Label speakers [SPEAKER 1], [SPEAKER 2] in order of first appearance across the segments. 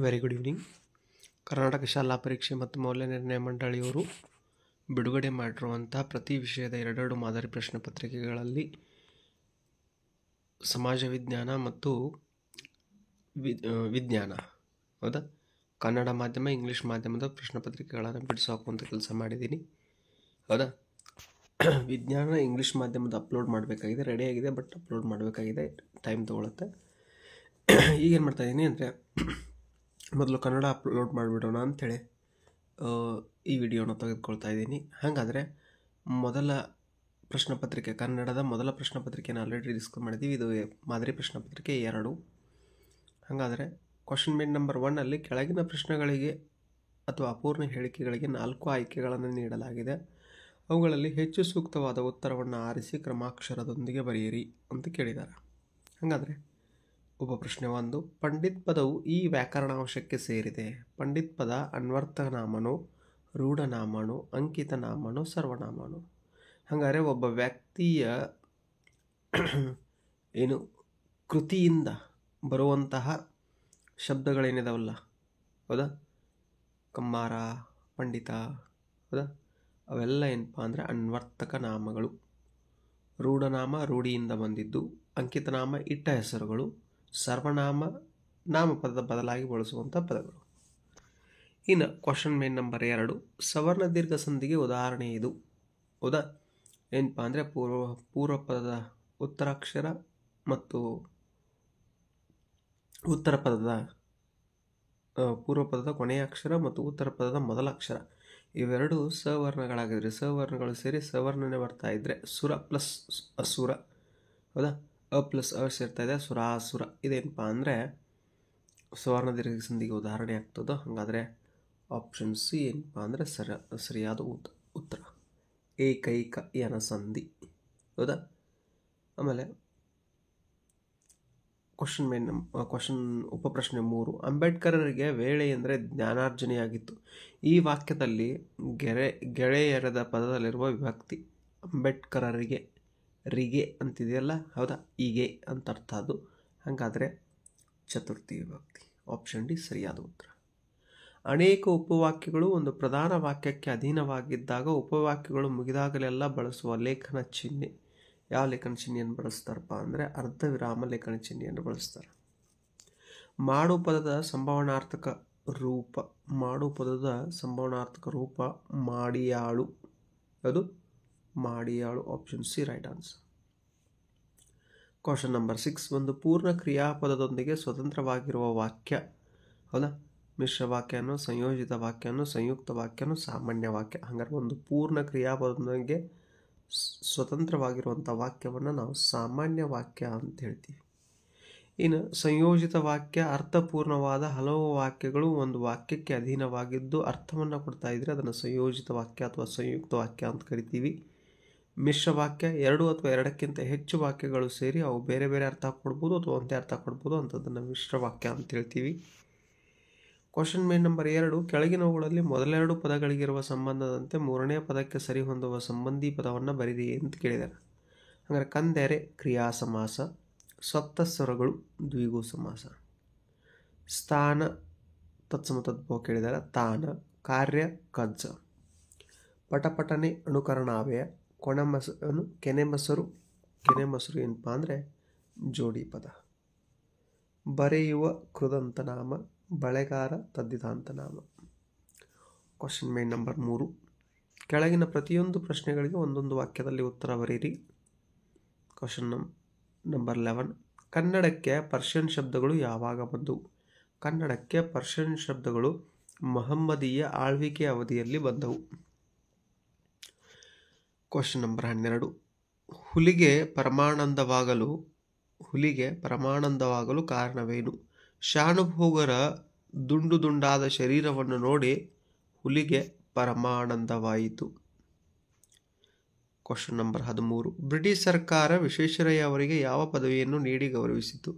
[SPEAKER 1] Very good evening. Karnataka ಶಾಲಾ ಪರೀಕ್ಷೆ ಮತ್ತು ಮೌಲ್ಯ ನಿರ್ಣಯ ಮಂಡಳಿಯವರು ಬಿಡುಗಡೆ ಮಾಡಿರುವಂತಹ ಪ್ರತಿ ವಿಷಯದ ಎರಡೆರಡು ಮಾದರಿ ಪ್ರಶ್ನೆ ಪತ್ರಿಕೆಗಳಲ್ಲಿ ಸಮಾಜ ವಿಜ್ಞಾನ ಮತ್ತು ವಿಜ್ಞಾನ, ಹೌದಾ, ಕನ್ನಡ ಮಾಧ್ಯಮ, ಇಂಗ್ಲೀಷ್ ಮಾಧ್ಯಮದ ಪ್ರಶ್ನೆ ಪತ್ರಿಕೆಗಳನ್ನು ಬಿಡಿಸಿ ಹಾಕುವಂಥ ಕೆಲಸ ಮಾಡಿದ್ದೀನಿ, ಹೌದಾ. ವಿಜ್ಞಾನ ಇಂಗ್ಲೀಷ್ ಮಾಧ್ಯಮದ ಅಪ್ಲೋಡ್ ಮಾಡಬೇಕಾಗಿದೆ, ರೆಡಿಯಾಗಿದೆ, ಬಟ್ ಅಪ್ಲೋಡ್ ಮಾಡಬೇಕಾಗಿದೆ, ಟೈಮ್ ತೊಗೊಳುತ್ತೆ. ಈಗೇನು ಮಾಡ್ತಾಯಿದ್ದೀನಿ ಅಂದರೆ, ಮೊದಲು ಕನ್ನಡ ಅಪ್ಲೋಡ್ ಮಾಡಿಬಿಡೋಣ ಅಂಥೇಳಿ ಈ ವಿಡಿಯೋನ ತೆಗೆದುಕೊಳ್ತಾ ಇದ್ದೀನಿ. ಹಾಗಾದರೆ ಮೊದಲ ಪ್ರಶ್ನೆ ಪತ್ರಿಕೆ, ಕನ್ನಡದ ಮೊದಲ ಪ್ರಶ್ನೆ ಪತ್ರಿಕೆನ ಆಲ್ರೆಡಿ ಡಿಸ್ಕಸ್ ಮಾಡಿದ್ದೀವಿ. ಇದು ಮಾದರಿ ಪ್ರಶ್ನೆ ಪತ್ರಿಕೆ 2. ಹಾಗಾದರೆ ಕ್ವಶನ್ ಮೇನ್ ನಂಬರ್ 1 ಕೆಳಗಿನ ಪ್ರಶ್ನೆಗಳಿಗೆ ಅಥವಾ ಅಪೂರ್ಣ ಹೇಳಿಕೆಗಳಿಗೆ 4 ಆಯ್ಕೆಗಳನ್ನು ನೀಡಲಾಗಿದೆ. ಅವುಗಳಲ್ಲಿ ಹೆಚ್ಚು ಸೂಕ್ತವಾದ ಉತ್ತರವನ್ನು ಆರಿಸಿ ಕ್ರಮಾಕ್ಷರದೊಂದಿಗೆ ಬರೆಯಿರಿ ಅಂತ ಕೇಳಿದ್ದಾರೆ. ಹಾಗಾದರೆ ಉಪಪ್ರಶ್ನೆ 1, ಪಂಡಿತ್ ಪದವು ಈ ವ್ಯಾಕರಣಾಂಶಕ್ಕೆ ಸೇರಿದೆ. ಪಂಡಿತ್ ಪದ ಅನ್ವರ್ಥನಾಮನೋ, ರೂಢನಾಮನೋ, ಅಂಕಿತ ನಾಮನೋ, ಸರ್ವನಾಮನೋ. ಹಾಗಾದರೆ ಒಬ್ಬ ವ್ಯಕ್ತಿಯ ಕೃತಿಯಿಂದ ಬರುವಂತಹ ಶಬ್ದಗಳೇನಿದಾವಲ್ಲ, ಹೌದಾ, ಕಮ್ಮಾರ, ಪಂಡಿತ, ಹೌದಾ, ಅವೆಲ್ಲ ಏನಪ್ಪ ಅಂದರೆ ಅನ್ವರ್ಥಕ ನಾಮಗಳು. ರೂಢನಾಮ ರೂಢಿಯಿಂದ ಬಂದಿದ್ದು, ಅಂಕಿತನಾಮ ಇಟ್ಟ ಹೆಸರುಗಳು, ಸರ್ವನಾಮ ನಾಮಪದದ ಬದಲಾಗಿ ಬಳಸುವಂಥ ಪದಗಳು. ಇನ್ನು ಕ್ವಶನ್ ಮೇನ್ ನಂಬರ್ 2, ಸವರ್ಣ ದೀರ್ಘ ಸಂಧಿಗೆ ಉದಾಹರಣೆ ಇದು, ಹೌದಾ. ಏನಪ್ಪ ಅಂದರೆ ಪೂರ್ವ ಪದದ ಉತ್ತರಾಕ್ಷರ ಮತ್ತು ಉತ್ತರ ಪದದ ಪೂರ್ವ ಪದದ ಕೊನೆಯ ಅಕ್ಷರ ಮತ್ತು ಉತ್ತರ ಪದದ ಮೊದಲ ಅಕ್ಷರ ಇವೆರಡು ಸವರ್ಣಗಳಾಗಿದ್ರೆ, ಸವರ್ಣಗಳು ಸೇರಿ ಸವರ್ಣನೆ ಬರ್ತಾ ಇದ್ದರೆ ಸುರ ಪ್ಲಸ್ ಅಸುರ, ಹೌದಾ, ಅ ಪ್ಲಸ್ ಅ ಸೇರ್ತಾ ಇದೆ, ಸುರ ಅಸುರ. ಇದೇನಪ್ಪ ಅಂದರೆ ಸವರ್ಣ ದೀರ್ಘ ಸಂಧಿಗೆ ಉದಾಹರಣೆ ಆಗ್ತದೋ. ಹಾಗಾದರೆ ಆಪ್ಷನ್ ಸಿ ಏನಪ್ಪ ಅಂದರೆ ಸರಿಯಾದ ಉತ್ತರ, ಏಕೈಕ ಯನ ಸಂಧಿ, ಹೌದಾ. ಆಮೇಲೆ ಉಪಪ್ರಶ್ನೆ 3, ಅಂಬೇಡ್ಕರರಿಗೆ ವೇಳೆ ಎಂದರೆ ಜ್ಞಾನಾರ್ಜನೆಯಾಗಿತ್ತು. ಈ ವಾಕ್ಯದಲ್ಲಿ ಗೆಳೆಯರದ ಪದದಲ್ಲಿರುವ ವಿಭಕ್ತಿ ಅಂಬೇಡ್ಕರರಿಗೆ ರಿಗೆ ಅಂತಿದೆಯಲ್ಲ, ಹೌದಾ, ಹೀಗೆ ಅಂತ ಅರ್ಥ ಅದು. ಹಾಗಾದರೆ ಚತುರ್ಥಿ ವಿಭಕ್ತಿ, ಆಪ್ಷನ್ ಡಿ ಸರಿಯಾದ ಉತ್ತರ. ಅನೇಕ ಉಪವಾಕ್ಯಗಳು ಒಂದು ಪ್ರಧಾನ ವಾಕ್ಯಕ್ಕೆ ಅಧೀನವಾಗಿದ್ದಾಗ ಉಪವಾಕ್ಯಗಳು ಮುಗಿದಾಗಲೆಲ್ಲ ಬಳಸುವ ಲೇಖನ ಚಿಹ್ನೆ. ಯಾವ ಲೇಖನ ಚಿಹ್ನೆಯನ್ನು ಬಳಸ್ತಾರಪ್ಪ ಅಂದರೆ ಅರ್ಧ ವಿರಾಮ ಲೇಖನ ಚಿಹ್ನೆಯನ್ನು ಬಳಸ್ತಾರೆ. ಮಾಡು ಪದದ ಸಂಭಾವನಾರ್ಥಕ ರೂಪ ಮಾಡಿಯಾಳು, ಅದು ಮಾಡಿಯಾಳು, option C right answer. Question number 6, ಒಂದು ಪೂರ್ಣ ಕ್ರಿಯಾಪದದೊಂದಿಗೆ ಸ್ವತಂತ್ರವಾಗಿರುವ ವಾಕ್ಯ, ಹೌದಾ, ಮಿಶ್ರ ವಾಕ್ಯನೋ, ಸಂಯೋಜಿತ ವಾಕ್ಯನೋ, ಸಂಯುಕ್ತ ವಾಕ್ಯನೋ, ಸಾಮಾನ್ಯ ವಾಕ್ಯ. ಹಾಗಾದ್ರೆ ಒಂದು ಪೂರ್ಣ ಕ್ರಿಯಾಪದದೊಂದಿಗೆ ಸ್ವತಂತ್ರವಾಗಿರುವಂಥ ವಾಕ್ಯವನ್ನು ನಾವು ಸಾಮಾನ್ಯ ವಾಕ್ಯ ಅಂತ ಹೇಳ್ತೀವಿ. ಇನ್ನು ಸಂಯೋಜಿತ ವಾಕ್ಯ ಅರ್ಥಪೂರ್ಣವಾದ ಹಲವು ವಾಕ್ಯಗಳು ಒಂದು ವಾಕ್ಯಕ್ಕೆ ಅಧೀನವಾಗಿದ್ದು ಅರ್ಥವನ್ನು ಕೊಡ್ತಾ ಇದ್ರೆ ಅದನ್ನು ಸಂಯೋಜಿತ ವಾಕ್ಯ ಅಥವಾ ಸಂಯುಕ್ತ ವಾಕ್ಯ ಅಂತ ಕರಿತೀವಿ. ಮಿಶ್ರ ವಾಕ್ಯ 2 ಅಥವಾ 2ಕ್ಕಿಂತ ಹೆಚ್ಚು ವಾಕ್ಯಗಳು ಸೇರಿ ಅವು ಬೇರೆ ಬೇರೆ ಅರ್ಥ ಕೊಡ್ಬೋದು ಅಥವಾ ಒಂದೇ ಅರ್ಥ ಕೊಡ್ಬೋದು ಅಂಥದ್ದನ್ನು ಮಿಶ್ರ ವಾಕ್ಯ ಅಂತ ಹೇಳ್ತೀವಿ. ಕ್ವಶನ್ ಮೇನ್ ನಂಬರ್ 2, ಕೆಳಗಿನವುಗಳಲ್ಲಿ ಮೊದಲೆರಡು ಪದಗಳಿಗಿರುವ ಸಂಬಂಧದಂತೆ ಮೂರನೇ ಪದಕ್ಕೆ ಸರಿ ಹೊಂದುವ ಸಂಬಂಧಿ ಪದವನ್ನು ಬರೀರಿ ಅಂತ ಕೇಳಿದ್ದಾರೆ. ಹಾಗಾದರೆ ಕಂದೆರೆ ಕ್ರಿಯಾ ಸಮಾಸ, ಸತ್ತ ಸ್ವರಗಳು ದ್ವಿಗು ಸಮಾಸ, ಸ್ಥಾನ ತತ್ಸಮ ತದ್ಭವ ಕೇಳಿದ್ದಾರೆ, ತಾನ, ಕಾರ್ಯ ಕಜ್ಜ, ಪಟಪಟನೆ ಅನುಕರಣಾವ್ಯಯ, ಕೆನೆಮಸರು ಏನಪ್ಪ ಅಂದರೆ ಜೋಡಿ ಪದ, ಬರೆಯುವ ಕೃದಂತನಾಮ, ಬಳೆಗಾರ ತದ್ದಿತಾಂತನಾಮ. ಕ್ವಶನ್ ಮೇನ್ ನಂಬರ್ 3, ಕೆಳಗಿನ ಪ್ರತಿಯೊಂದು ಪ್ರಶ್ನೆಗಳಿಗೆ ಒಂದೊಂದು ವಾಕ್ಯದಲ್ಲಿ ಉತ್ತರ ಬರೀರಿ. ಕ್ವಶನ್ ನಂಬರ್ 11, ಕನ್ನಡಕ್ಕೆ ಪರ್ಷಿಯನ್ ಶಬ್ದಗಳು ಯಾವಾಗ ಬಂದವು? ಕನ್ನಡಕ್ಕೆ ಪರ್ಷಿಯನ್ ಶಬ್ದಗಳು ಮಹಮ್ಮದೀಯ ಆಳ್ವಿಕೆ ಅವಧಿಯಲ್ಲಿ ಬಂದವು. ಕ್ವಶನ್ ನಂಬರ್ 12, ಹುಲಿಗೆ ಪರಮಾನಂದವಾಗಲು ಕಾರಣವೇನು? ಶಾನುಭೋಗರ ದುಂಡು ದುಂಡಾದ ಶರೀರವನ್ನು ನೋಡಿ ಹುಲಿಗೆ ಪರಮಾನಂದವಾಯಿತು. ಕ್ವಶನ್ ನಂಬರ್ 13, ಬ್ರಿಟಿಷ್ ಸರ್ಕಾರ ವಿಶ್ವೇಶ್ವರಯ್ಯ ಅವರಿಗೆ ಯಾವ ಪದವಿಯನ್ನು ನೀಡಿ ಗೌರವಿಸಿತು?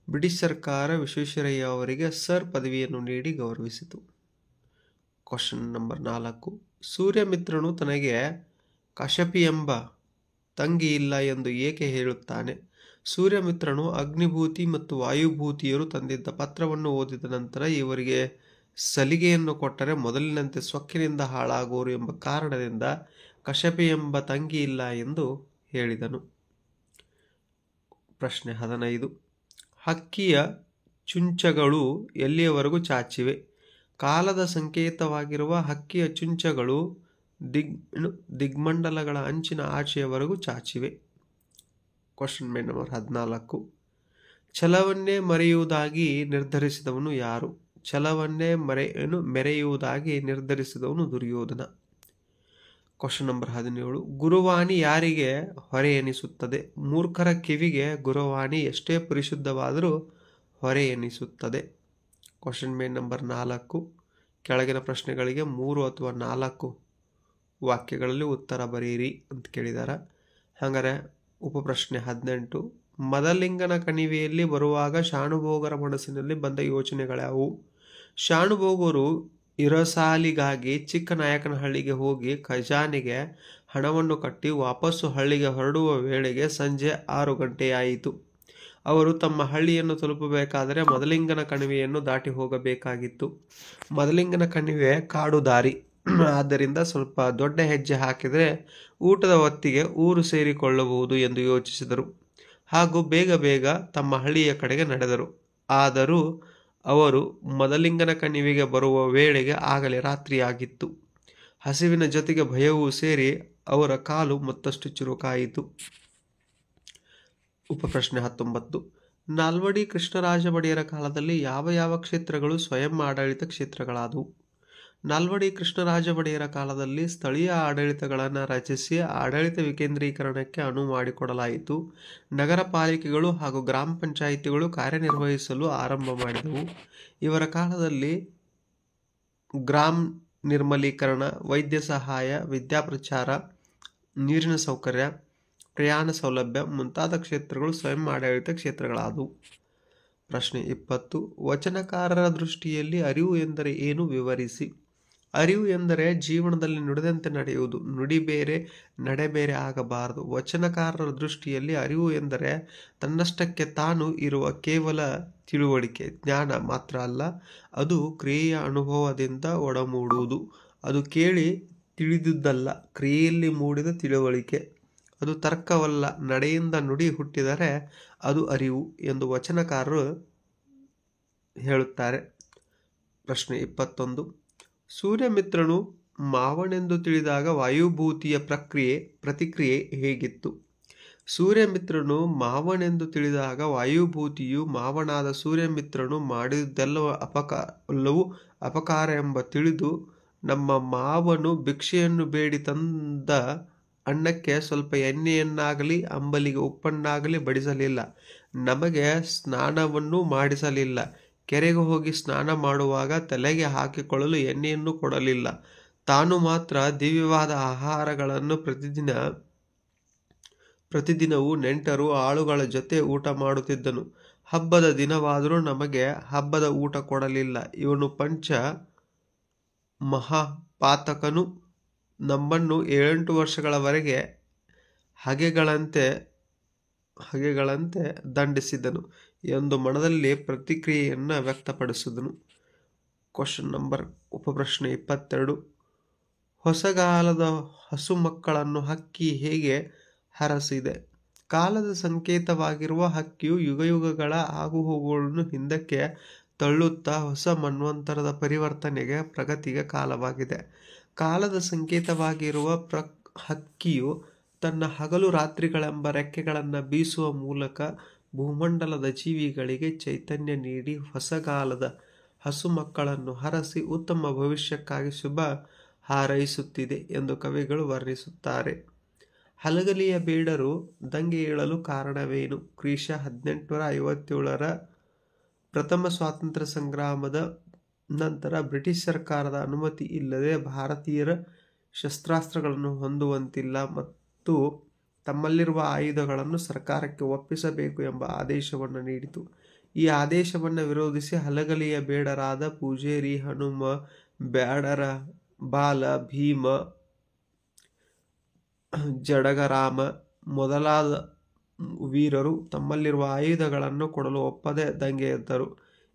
[SPEAKER 1] ಬ್ರಿಟಿಷ್ ಸರ್ಕಾರ ವಿಶ್ವೇಶ್ವರಯ್ಯ ಅವರಿಗೆ ಸರ್ ಪದವಿಯನ್ನು ನೀಡಿ ಗೌರವಿಸಿತು. ಕ್ವಶನ್ ನಂಬರ್ 4, ಸೂರ್ಯಮಿತ್ರನು ತನಗೆ ಕಶ್ಯಪಿ ಎಂಬ ತಂಗಿ ಇಲ್ಲ ಎಂದು ಏಕೆ ಹೇಳುತ್ತಾನೆ? ಸೂರ್ಯಮಿತ್ರನು ಅಗ್ನಿಭೂತಿ ಮತ್ತು ವಾಯುಭೂತಿಯರು ತಂದಿದ್ದ ಪತ್ರವನ್ನು ಓದಿದ ನಂತರ ಇವರಿಗೆ ಸಲಿಗೆಯನ್ನು ಕೊಟ್ಟರೆ ಮೊದಲಿನಂತೆ ಸೊಕ್ಕಿನಿಂದ ಹಾಳಾಗುವರು ಎಂಬ ಕಾರಣದಿಂದ ಕಶ್ಯಪೆ ಎಂಬ ತಂಗಿ ಇಲ್ಲ ಎಂದು ಹೇಳಿದನು. ಪ್ರಶ್ನೆ 15. ಹಕ್ಕಿಯ ಚುಂಚಗಳು ಎಲ್ಲಿಯವರೆಗೂ ಚಾಚಿವೆ? ಕಾಲದ ಸಂಕೇತವಾಗಿರುವ ಹಕ್ಕಿಯ ಚುಂಚಗಳು ದಿಗ್ಮಂಡಲಗಳ ಅಂಚಿನ ಆಚೆಯವರೆಗೂ ಚಾಚಿವೆ. Question number 14. ಛಲವನ್ನೇ ಮರೆಯುವುದಾಗಿ ನಿರ್ಧರಿಸಿದವನು ಯಾರು? ಛಲವನ್ನೇ ಮೆರೆಯುವುದಾಗಿ ನಿರ್ಧರಿಸಿದವನು ದುರ್ಯೋಧನ. Question number 17. ಗುರುವಾಣಿ ಯಾರಿಗೆ ಹೊರೆ ಎನಿಸುತ್ತದೆ? ಮೂರ್ಖರ ಕಿವಿಗೆ ಗುರುವಾಣಿ ಎಷ್ಟೇ ಪರಿಶುದ್ಧವಾದರೂ ಹೊರೆ ಎನಿಸುತ್ತದೆ. Question number 4. ಕೆಳಗಿನ ಪ್ರಶ್ನೆಗಳಿಗೆ 3 ಅಥವಾ 4 ವಾಕ್ಯಗಳಲ್ಲಿ ಉತ್ತರ ಬರೆಯಿರಿ ಅಂತ ಕೇಳಿದಾರ. ಹಾಗಾದರೆ ಉಪಪ್ರಶ್ನೆ 18. ಮದಲಿಂಗನ ಕಣಿವೆಯಲ್ಲಿ ಬರುವಾಗ ಶಾನುಭೋಗರ ಮನಸ್ಸಿನಲ್ಲಿ ಬಂದ ಯೋಚನೆಗಳ್ಯಾವು? ಶಾನುಭೋಗರು ಇರಸಾಲಿಗಾಗಿ ಚಿಕ್ಕನಾಯಕನಹಳ್ಳಿಗೆ ಹೋಗಿ ಖಜಾನೆಗೆ ಹಣವನ್ನು ಕಟ್ಟಿ ವಾಪಸ್ಸು ಹಳ್ಳಿಗೆ ಹೊರಡುವ ವೇಳೆಗೆ ಸಂಜೆ 6 ಗಂಟೆಯಾಯಿತು. ಅವರು ತಮ್ಮ ಹಳ್ಳಿಯನ್ನು ತಲುಪಬೇಕಾದರೆ ಮದಲಿಂಗನ ಕಣಿವೆಯನ್ನು ದಾಟಿ ಹೋಗಬೇಕಾಗಿತ್ತು. ಮದಲಿಂಗನ ಕಣಿವೆ ಕಾಡು ದಾರಿ. ಆದ್ದರಿಂದ ಸ್ವಲ್ಪ ದೊಡ್ಡ ಹೆಜ್ಜೆ ಹಾಕಿದರೆ ಊಟದ ಹೊತ್ತಿಗೆ ಊರು ಸೇರಿಕೊಳ್ಳಬಹುದು ಎಂದು ಯೋಚಿಸಿದರು. ಹಾಗೂ ಬೇಗ ಬೇಗ ತಮ್ಮ ಹಳ್ಳಿಯ ಕಡೆಗೆ ನಡೆದರು. ಆದರೂ ಅವರು ಮದಲಿಂಗನ ಕಣಿವೆಗೆ ಬರುವ ವೇಳೆಗೆ ಆಗಲೇ ರಾತ್ರಿಯಾಗಿತ್ತು. ಹಸಿವಿನ ಜೊತೆಗೆ ಭಯವೂ ಸೇರಿ ಅವರ ಕಾಲು ಮತ್ತಷ್ಟು ಚುರುಕಾಯಿತು. ಉಪಪ್ರಶ್ನೆ 19. ನಾಲ್ವಡಿ ಕೃಷ್ಣರಾಜ ಒಡೆಯರ ಕಾಲದಲ್ಲಿ ಯಾವ ಯಾವ ಕ್ಷೇತ್ರಗಳು ಸ್ವಯಂ ಆಡಳಿತ ಕ್ಷೇತ್ರಗಳಾದವು? ನಾಲ್ವಡಿ ಕೃಷ್ಣರಾಜ ಒಡೆಯರ ಕಾಲದಲ್ಲಿ ಸ್ಥಳೀಯ ಆಡಳಿತಗಳನ್ನು ರಚಿಸಿ ಆಡಳಿತ ವಿಕೇಂದ್ರೀಕರಣಕ್ಕೆ ಅನುವು ಮಾಡಿಕೊಡಲಾಯಿತು. ನಗರ ಪಾಲಿಕೆಗಳು ಹಾಗೂ ಗ್ರಾಮ ಪಂಚಾಯಿತಿಗಳು ಕಾರ್ಯನಿರ್ವಹಿಸಲು ಆರಂಭ ಮಾಡಿದವು. ಇವರ ಕಾಲದಲ್ಲಿ ಗ್ರಾಮ ನಿರ್ಮಲೀಕರಣ, ವೈದ್ಯ ಸಹಾಯ, ವಿದ್ಯಾಪ್ರಚಾರ, ನೀರಿನ ಸೌಕರ್ಯ, ಪ್ರಯಾಣ ಸೌಲಭ್ಯ ಮುಂತಾದ ಕ್ಷೇತ್ರಗಳು ಸ್ವಯಂ ಆಡಳಿತ ಕ್ಷೇತ್ರಗಳಾದವು. ಪ್ರಶ್ನೆ 20. ವಚನಕಾರರ ದೃಷ್ಟಿಯಲ್ಲಿ ಅರಿವು ಎಂದರೆ ಏನು ವಿವರಿಸಿ? ಅರಿವು ಎಂದರೆ ಜೀವನದಲ್ಲಿ ನುಡಿದಂತೆ ನಡೆಯುವುದು. ನುಡಿ ಬೇರೆ, ನಡೆ ಬೇರೆ ಆಗಬಾರದು. ವಚನಕಾರರ ದೃಷ್ಟಿಯಲ್ಲಿ ಅರಿವು ಎಂದರೆ ತನ್ನಷ್ಟಕ್ಕೆ ತಾನು ಇರುವ ಕೇವಲ ತಿಳುವಳಿಕೆ, ಜ್ಞಾನ ಮಾತ್ರ ಅಲ್ಲ. ಅದು ಕ್ರಿಯೆಯ ಅನುಭವದಿಂದ ಒಡಮೂಡುವುದು. ಅದು ಕೇಳಿ ತಿಳಿದುದಲ್ಲ, ಕ್ರಿಯೆಯಲ್ಲಿ ಮೂಡಿದ ತಿಳುವಳಿಕೆ. ಅದು ತರ್ಕವಲ್ಲ, ನಡೆಯಿಂದ ನುಡಿ ಹುಟ್ಟಿದರೆ ಅದು ಅರಿವು ಎಂದು ವಚನಕಾರರು ಹೇಳುತ್ತಾರೆ. ಪ್ರಶ್ನೆ 21. ಸೂರ್ಯಮಿತ್ರನು ಮಾವನೆಂದು ತಿಳಿದಾಗ ವಾಯುಭೂತಿಯ ಪ್ರತಿಕ್ರಿಯೆ ಹೇಗಿತ್ತು? ಸೂರ್ಯಮಿತ್ರನು ಮಾವನೆಂದು ತಿಳಿದಾಗ ವಾಯುಭೂತಿಯು ಮಾವನಾದ ಸೂರ್ಯಮಿತ್ರನು ಮಾಡಿದುದೆಲ್ಲವೂ ಅಪಕಾರ ಎಂಬ ತಿಳಿದು, ನಮ್ಮ ಮಾವನು ಭಿಕ್ಷೆಯನ್ನು ಬೇಡಿ ತಂದ ಅನ್ನಕ್ಕೆ ಸ್ವಲ್ಪ ಎಣ್ಣೆಯನ್ನಾಗಲಿ ಅಂಬಲಿಗೆ ಉಪ್ಪನ್ನಾಗಲಿ ಬಡಿಸಲಿಲ್ಲ, ನಮಗೆ ಸ್ನಾನವನ್ನೂ ಮಾಡಿಸಲಿಲ್ಲ, ಕೆರೆಗೆ ಹೋಗಿ ಸ್ನಾನ ಮಾಡುವಾಗ ತಲೆಗೆ ಹಾಕಿಕೊಳ್ಳಲು ಎಣ್ಣೆಯನ್ನು ಕೊಡಲಿಲ್ಲ, ತಾನು ಮಾತ್ರ ದಿವ್ಯವಾದ ಆಹಾರಗಳನ್ನು ಪ್ರತಿದಿನವೂ ನೆಂಟರು ಆಳುಗಳ ಜೊತೆ ಊಟ ಮಾಡುತ್ತಿದ್ದನು. ಹಬ್ಬದ ದಿನವಾದರೂ ನಮಗೆ ಹಬ್ಬದ ಊಟ ಕೊಡಲಿಲ್ಲ. ಇವನು ಪಂಚ ಮಹಾಪಾತಕನು. ನಮ್ಮನ್ನು 7-8 ವರ್ಷಗಳವರೆಗೆ ಹಗೆಗಳಂತೆ ದಂಡಿಸಿದನು ಎಂದು ಮನದಲ್ಲಿ ಪ್ರತಿಕ್ರಿಯೆಯನ್ನು ವ್ಯಕ್ತಪಡಿಸಿದನು. Question number ಉಪಪ್ರಶ್ನೆ 22. ಹೊಸಗಾಲದ ಹಸು ಮಕ್ಕಳನ್ನು ಹಕ್ಕಿ ಹೇಗೆ ಹರಸಿದೆ? ಕಾಲದ ಸಂಕೇತವಾಗಿರುವ ಹಕ್ಕಿಯು ಯುಗಯುಗಗಳ ಆಗುಹೋಗುಗಳನ್ನು ಹಿಂದಕ್ಕೆ ತಳ್ಳುತ್ತಾ ಹೊಸ ಮನ್ವಂತರದ ಪರಿವರ್ತನೆಗೆ, ಪ್ರಗತಿಗೆ ಕಾಲವಾಗಿದೆ. ಕಾಲದ ಸಂಕೇತವಾಗಿರುವ ಹಕ್ಕಿಯು ತನ್ನ ಹಗಲು ರಾತ್ರಿಗಳೆಂಬ ರೆಕ್ಕೆಗಳನ್ನು ಬೀಸುವ ಮೂಲಕ ಭೂಮಂಡಲದ ಜೀವಿಗಳಿಗೆ ಚೈತನ್ಯ ನೀಡಿ ಹೊಸಗಾಲದ ಹಸು ಮಕ್ಕಳನ್ನು ಹರಸಿ ಉತ್ತಮ ಭವಿಷ್ಯಕ್ಕಾಗಿ ಶುಭ ಹಾರೈಸುತ್ತಿದೆ ಎಂದು ಕವಿಗಳು ವರ್ಣಿಸುತ್ತಾರೆ. ಹಲಗಲಿಯ ಬೇಡರು ದಂಗೆ ಏಳಲು ಕಾರಣವೇನು? ಕ್ರಿಶ 1857ರ ಪ್ರಥಮ ಸ್ವಾತಂತ್ರ್ಯ ಸಂಗ್ರಾಮದ ನಂತರ ಬ್ರಿಟಿಷ್ ಸರ್ಕಾರದ ಅನುಮತಿ ಇಲ್ಲದೆ ಭಾರತೀಯರ ಶಸ್ತ್ರಾಸ್ತ್ರಗಳನ್ನು ಹೊಂದುವಂತಿಲ್ಲ ಮತ್ತು ತಮ್ಮಲ್ಲಿರುವ ಆಯುಧಗಳನ್ನು ಸರ್ಕಾರಕ್ಕೆ ಒಪ್ಪಿಸಬೇಕು ಎಂಬ ಆದೇಶವನ್ನು ನೀಡಿತು. ಈ ಆದೇಶವನ್ನು ವಿರೋಧಿಸಿ ಹಲಗಲಿಯ ಬೇಡರಾದ ಪೂಜೇರಿ, ಹನುಮ, ಬ್ಯಾಡರ ಬಾಲ, ಭೀಮ, ಜಡಗರಾಮ ವೀರರು ತಮ್ಮಲ್ಲಿರುವ ಆಯುಧಗಳನ್ನು ಕೊಡಲು ಒಪ್ಪದೆ ದಂಗೆ ಎದ್ದರು,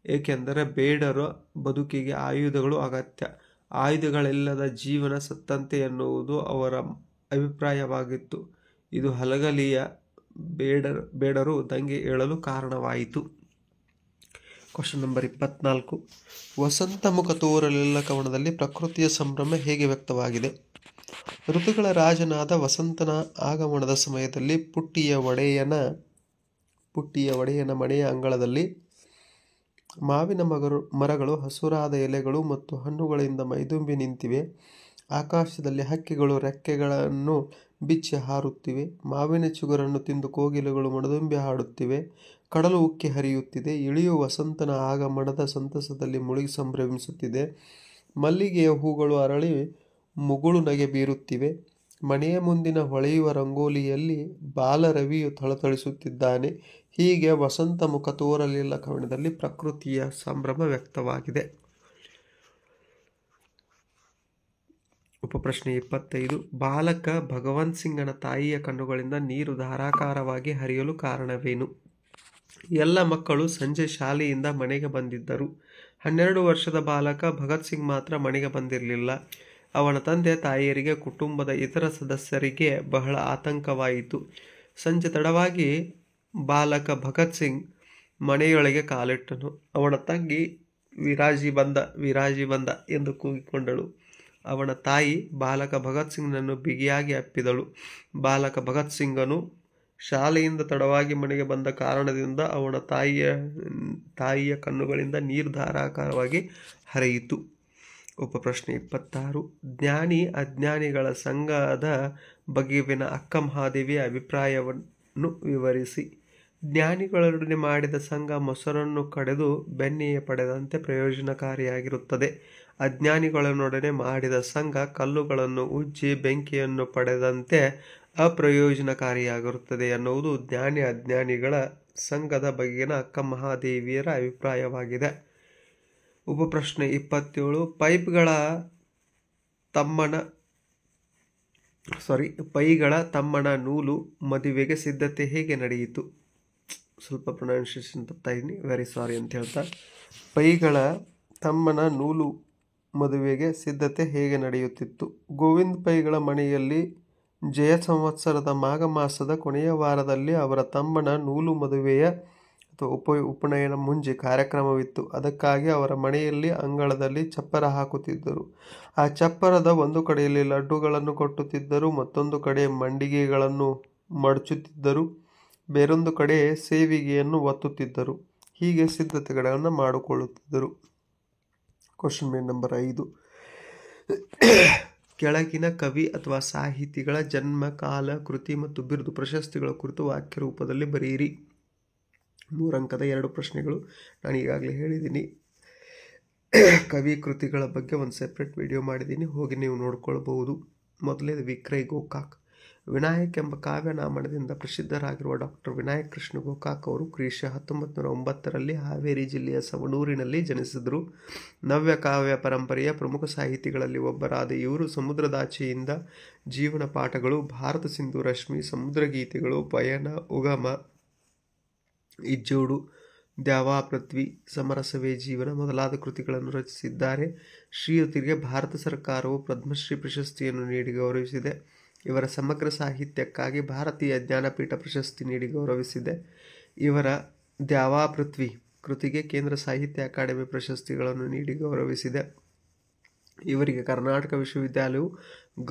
[SPEAKER 1] ಏಕೆಂದರೆ ಬೇಡರ ಬದುಕಿಗೆ ಆಯುಧಗಳು ಅಗತ್ಯ. ಆಯುಧಗಳಿಲ್ಲದ ಜೀವನ ಸತ್ತಂತೆ ಎನ್ನುವುದು ಅವರ ಅಭಿಪ್ರಾಯವಾಗಿತ್ತು. ಇದು ಹಲಗಲಿಯ ಬೇಡರು ದಂಗೆ ಏಳಲು ಕಾರಣವಾಯಿತು. Question number 24. ವಸಂತ ಮುಖ ತೋರಲಿಲ್ಲ ಕವನದಲ್ಲಿ ಪ್ರಕೃತಿಯ ಸಂಭ್ರಮ ಹೇಗೆ ವ್ಯಕ್ತವಾಗಿದೆ? ಋತುಗಳ ರಾಜನಾದ ವಸಂತನ ಆಗಮನದ ಸಮಯದಲ್ಲಿ ಪುಟ್ಟಿಯ ಒಡೆಯನ ಮನೆಯ ಅಂಗಳದಲ್ಲಿ ಮಾವಿನ ಮರಗಳು ಹಸುರಾದ ಎಲೆಗಳು ಮತ್ತು ಹಣ್ಣುಗಳಿಂದ ಮೈದುಂಬಿ ನಿಂತಿವೆ. ಆಕಾಶದಲ್ಲಿ ಹಕ್ಕಿಗಳು ರೆಕ್ಕೆಗಳನ್ನು ಬಿಚ್ಚಿ ಹಾರುತ್ತಿವೆ. ಮಾವಿನ ಚಿಗುರನ್ನು ತಿಂದು ಕೋಗಿಲೆಗಳು ಮನದುಂಬಿ ಹಾಡುತ್ತಿವೆ. ಕಡಲು ಉಕ್ಕಿ ಹರಿಯುತ್ತಿದೆ. ಇಳಿಯು ವಸಂತನ ಆಗಮನದ ಸಂತಸದಲ್ಲಿ ಮುಳುಗಿ ಸಂಭ್ರಮಿಸುತ್ತಿದೆ. ಮಲ್ಲಿಗೆಯ ಹೂಗಳು ಅರಳಿ ಮುಗುಳು ನಗೆ ಬೀರುತ್ತಿವೆ. ಮನೆಯ ಮುಂದಿನ ಹೊಳೆಯುವ ರಂಗೋಲಿಯಲ್ಲಿ ಬಾಲರವಿಯು ಥಳಥಳಿಸುತ್ತಿದ್ದಾನೆ. ಹೀಗೆ ವಸಂತ ಮುಖ ತೋರಲಿಲ್ಲ ಕವನದಲ್ಲಿ ಪ್ರಕೃತಿಯ ಸಂಭ್ರಮ ವ್ಯಕ್ತವಾಗಿದೆ. ಉಪಪ್ರಶ್ನೆ 25. ಬಾಲಕ ಭಗವಂತ್ ಸಿಂಗನ ತಾಯಿಯ ಕಣ್ಣುಗಳಿಂದ ನೀರು ಧಾರಾಕಾರವಾಗಿ ಹರಿಯಲು ಕಾರಣವೇನು? ಎಲ್ಲ ಮಕ್ಕಳು ಸಂಜೆ ಶಾಲೆಯಿಂದ ಮನೆಗೆ ಬಂದಿದ್ದರು. 12 ವರ್ಷದ ಬಾಲಕ ಭಗತ್ ಸಿಂಗ್ ಮಾತ್ರ ಮನೆಗೆ ಬಂದಿರಲಿಲ್ಲ. ಅವನ ತಂದೆ ತಾಯಿಯರಿಗೆ ಕುಟುಂಬದ ಇತರ ಸದಸ್ಯರಿಗೆ ಬಹಳ ಆತಂಕವಾಯಿತು. ಸಂಜೆ ತಡವಾಗಿ ಬಾಲಕ ಭಗತ್ ಸಿಂಗ್ ಮನೆಯೊಳಗೆ ಕಾಲಿಟ್ಟನು. ಅವನ ತಂಗಿ ವಿರಾಜಿ ಬಂದ ಎಂದು ಕೂಗಿಕೊಂಡಳು. ಅವನ ತಾಯಿ ಬಾಲಕ ಭಗತ್ ಸಿಂಗ್ನನ್ನು ಬಿಗಿಯಾಗಿ ಅಪ್ಪಿದಳು. ಬಾಲಕ ಭಗತ್ ಸಿಂಗನು ಶಾಲೆಯಿಂದ ತಡವಾಗಿ ಮನೆಗೆ ಬಂದ ಕಾರಣದಿಂದ ಅವನ ತಾಯಿಯ ಕಣ್ಣುಗಳಿಂದ ನೀರು ಧಾರಾಕಾರವಾಗಿ ಹರಿಯಿತು. ಉಪಪ್ರಶ್ನೆ 26. ಜ್ಞಾನಿ ಅಜ್ಞಾನಿಗಳ ಸಂಘದ ಬಗೆಗಿನ ಅಕ್ಕ ಮಹಾದೇವಿಯ ಅಭಿಪ್ರಾಯವನ್ನು ವಿವರಿಸಿ. ಜ್ಞಾನಿಗಳೊಡನೆ ಮಾಡಿದ ಸಂಘ ಮೊಸರನ್ನು ಕಡೆದು ಬೆಣ್ಣೆಯ ಪಡೆದಂತೆ ಪ್ರಯೋಜನಕಾರಿಯಾಗಿರುತ್ತದೆ. ಅಜ್ಞಾನಿಗಳೊಡನೆ ಮಾಡಿದ ಸಂಘ ಕಲ್ಲುಗಳನ್ನು ಉಜ್ಜಿ ಬೆಂಕಿಯನ್ನು ಪಡೆದಂತೆ ಅಪ್ರಯೋಜನಕಾರಿಯಾಗಿರುತ್ತದೆ ಎನ್ನುವುದು ಜ್ಞಾನಿ ಅಜ್ಞಾನಿಗಳ ಸಂಘದ ಬಗೆಗಿನ ಅಕ್ಕ ಮಹಾದೇವಿಯರ ಅಭಿಪ್ರಾಯವಾಗಿದೆ. ಉಪಪ್ರಶ್ನೆ 27. ಪೈಗಳ ತಮ್ಮನ ನೂಲು ಮದುವೆಗೆ ಸಿದ್ಧತೆ ಹೇಗೆ ನಡೆಯಿತು? ಸ್ವಲ್ಪ ಪ್ರೊನೌನ್ಸಿಯೇಷನ್ ತಪ್ಪಾಯಿನಿ, ವೆರಿ ಸಾರಿ ಅಂತ ಹೇಳ್ತಾ. ಪೈಗಳ ತಮ್ಮನ ನೂಲು ಮದುವೆಗೆ ಸಿದ್ಧತೆ ಹೇಗೆ ನಡೆಯುತ್ತಿತ್ತು? ಗೋವಿಂದ ಪೈಗಳ ಮನೆಯಲ್ಲಿ ಜಯ ಸಂವತ್ಸರದ ಮಾಘ ಮಾಸದ ಕೊನೆಯ ವಾರದಲ್ಲಿ ಅವರ ತಮ್ಮನ ನೂಲು ಮದುವೆಯ ಅಥವಾ ಉಪನಯನ ಮುಂಜಿ ಕಾರ್ಯಕ್ರಮವಿತ್ತು. ಅದಕ್ಕಾಗಿ ಅವರ ಮನೆಯಲ್ಲಿ ಅಂಗಳದಲ್ಲಿ ಚಪ್ಪರ ಹಾಕುತ್ತಿದ್ದರು. ಆ ಚಪ್ಪರದ ಒಂದು ಕಡೆಯಲ್ಲಿ ಲಡ್ಡುಗಳನ್ನು ಕಟ್ಟುತ್ತಿದ್ದರು, ಮತ್ತೊಂದು ಕಡೆ ಮಂಡಿಗೆಗಳನ್ನು ಮಡಚುತ್ತಿದ್ದರು, ಬೇರೊಂದು ಕಡೆ ಸೇವಿಗೆಯನ್ನು ಒತ್ತುತ್ತಿದ್ದರು. ಹೀಗೆ ಸಿದ್ಧತೆಗಳನ್ನು ಮಾಡಿಕೊಳ್ಳುತ್ತಿದ್ದರು. Question number 5. ಕೆಳಗಿನ ಕವಿ ಅಥವಾ ಸಾಹಿತಿಗಳ ಜನ್ಮ, ಕಾಲ, ಕೃತಿ ಮತ್ತು ಬಿರುದು, ಪ್ರಶಸ್ತಿಗಳ ಕುರಿತು ವಾಕ್ಯ ರೂಪದಲ್ಲಿ ಬರೆಯಿರಿ. 3 ಅಂಕದ 2 ಪ್ರಶ್ನೆಗಳು. ನಾನು ಈಗಾಗಲೇ ಹೇಳಿದ್ದೀನಿ. ಕವಿ ಕೃತಿಗಳ ಬಗ್ಗೆ ಒಂದು ಸೆಪ್ರೇಟ್ ವಿಡಿಯೋ ಮಾಡಿದ್ದೀನಿ, ಹೋಗಿ ನೀವು ನೋಡ್ಕೊಳ್ಬಹುದು. ಮೊದಲನೇದು ವಿಕ್ರಯ್ ಗೋಕಾಕ್. ವಿನಾಯಕ್ ಎಂಬ ಕಾವ್ಯನಾಮದಿಂದ ಪ್ರಸಿದ್ಧರಾಗಿರುವ ಡಾಕ್ಟರ್ ವಿನಾಯಕ್ ಕೃಷ್ಣ ಗೋಕಾಕ್ ಅವರು ಕ್ರಿಶ 1909ರಲ್ಲಿ ಹಾವೇರಿ ಜಿಲ್ಲೆಯ ಸವಣೂರಿನಲ್ಲಿ ಜನಿಸಿದರು. ನವ್ಯ ಕಾವ್ಯ ಪರಂಪರೆಯ ಪ್ರಮುಖ ಸಾಹಿತಿಗಳಲ್ಲಿ ಒಬ್ಬರಾದ ಇವರು ಸಮುದ್ರದಾಚೆಯಿಂದ ಜೀವನ ಪಾಠಗಳು, ಭಾರತ ಸಿಂಧು ರಶ್ಮಿ, ಸಮುದ್ರಗೀತೆಗಳು, ಪಯಣ, ಉಗಮ, ಇಜ್ಜೋಡು, ದ್ಯಾವಾ ಪೃಥ್ವಿ, ಸಮರಸವೇ ಜೀವನ ಮೊದಲಾದ ಕೃತಿಗಳನ್ನು ರಚಿಸಿದ್ದಾರೆ. ಶ್ರೀಯುತರಿಗೆ ಭಾರತ ಸರ್ಕಾರವು ಪದ್ಮಶ್ರೀ ಪ್ರಶಸ್ತಿಯನ್ನು ನೀಡಿ ಗೌರವಿಸಿದೆ. ಇವರ ಸಮಗ್ರ ಸಾಹಿತ್ಯಕ್ಕಾಗಿ ಭಾರತೀಯ ಜ್ಞಾನಪೀಠ ಪ್ರಶಸ್ತಿ ನೀಡಿ ಗೌರವಿಸಿದೆ. ಇವರ ದ್ಯಾವಾ ಪೃಥ್ವಿ ಕೃತಿಗೆ ಕೇಂದ್ರ ಸಾಹಿತ್ಯ ಅಕಾಡೆಮಿ ಪ್ರಶಸ್ತಿಗಳನ್ನು ನೀಡಿ ಗೌರವಿಸಿದೆ. ಇವರಿಗೆ ಕರ್ನಾಟಕ ವಿಶ್ವವಿದ್ಯಾಲಯವು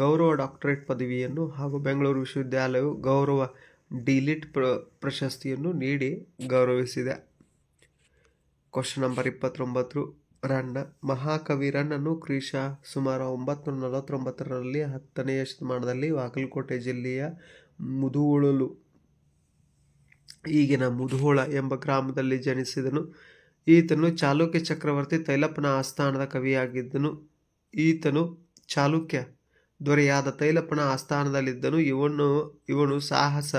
[SPEAKER 1] ಗೌರವ ಡಾಕ್ಟರೇಟ್ ಪದವಿಯನ್ನು ಹಾಗೂ ಬೆಂಗಳೂರು ವಿಶ್ವವಿದ್ಯಾಲಯವು ಗೌರವ ಡಿಲಿಟ್ ಪ್ರಶಸ್ತಿಯನ್ನು ನೀಡಿ ಗೌರವಿಸಿದೆ. Question number 29. ರನ್ನ. ಮಹಾಕವಿ ರನ್ನನು ಕ್ರಿಶ ಸುಮಾರು 949ರಲ್ಲಿ 10ನೇ ಶತಮಾನದಲ್ಲಿ ಬಾಗಲಕೋಟೆ ಜಿಲ್ಲೆಯ ಮುಧೋಳಲು, ಈಗಿನ ಮುಧೋಳ ಎಂಬ ಗ್ರಾಮದಲ್ಲಿ ಜನಿಸಿದನು. ಈತನು ಚಾಲುಕ್ಯ ಚಕ್ರವರ್ತಿ ತೈಲಪ್ಪನ ಆಸ್ಥಾನದ ಕವಿಯಾಗಿದ್ದನು. ಈತನು ಚಾಲುಕ್ಯ ದೊರೆಯಾದ ತೈಲಪ್ಪನ ಆಸ್ಥಾನದಲ್ಲಿದ್ದನು. ಇವನು ಸಾಹಸ,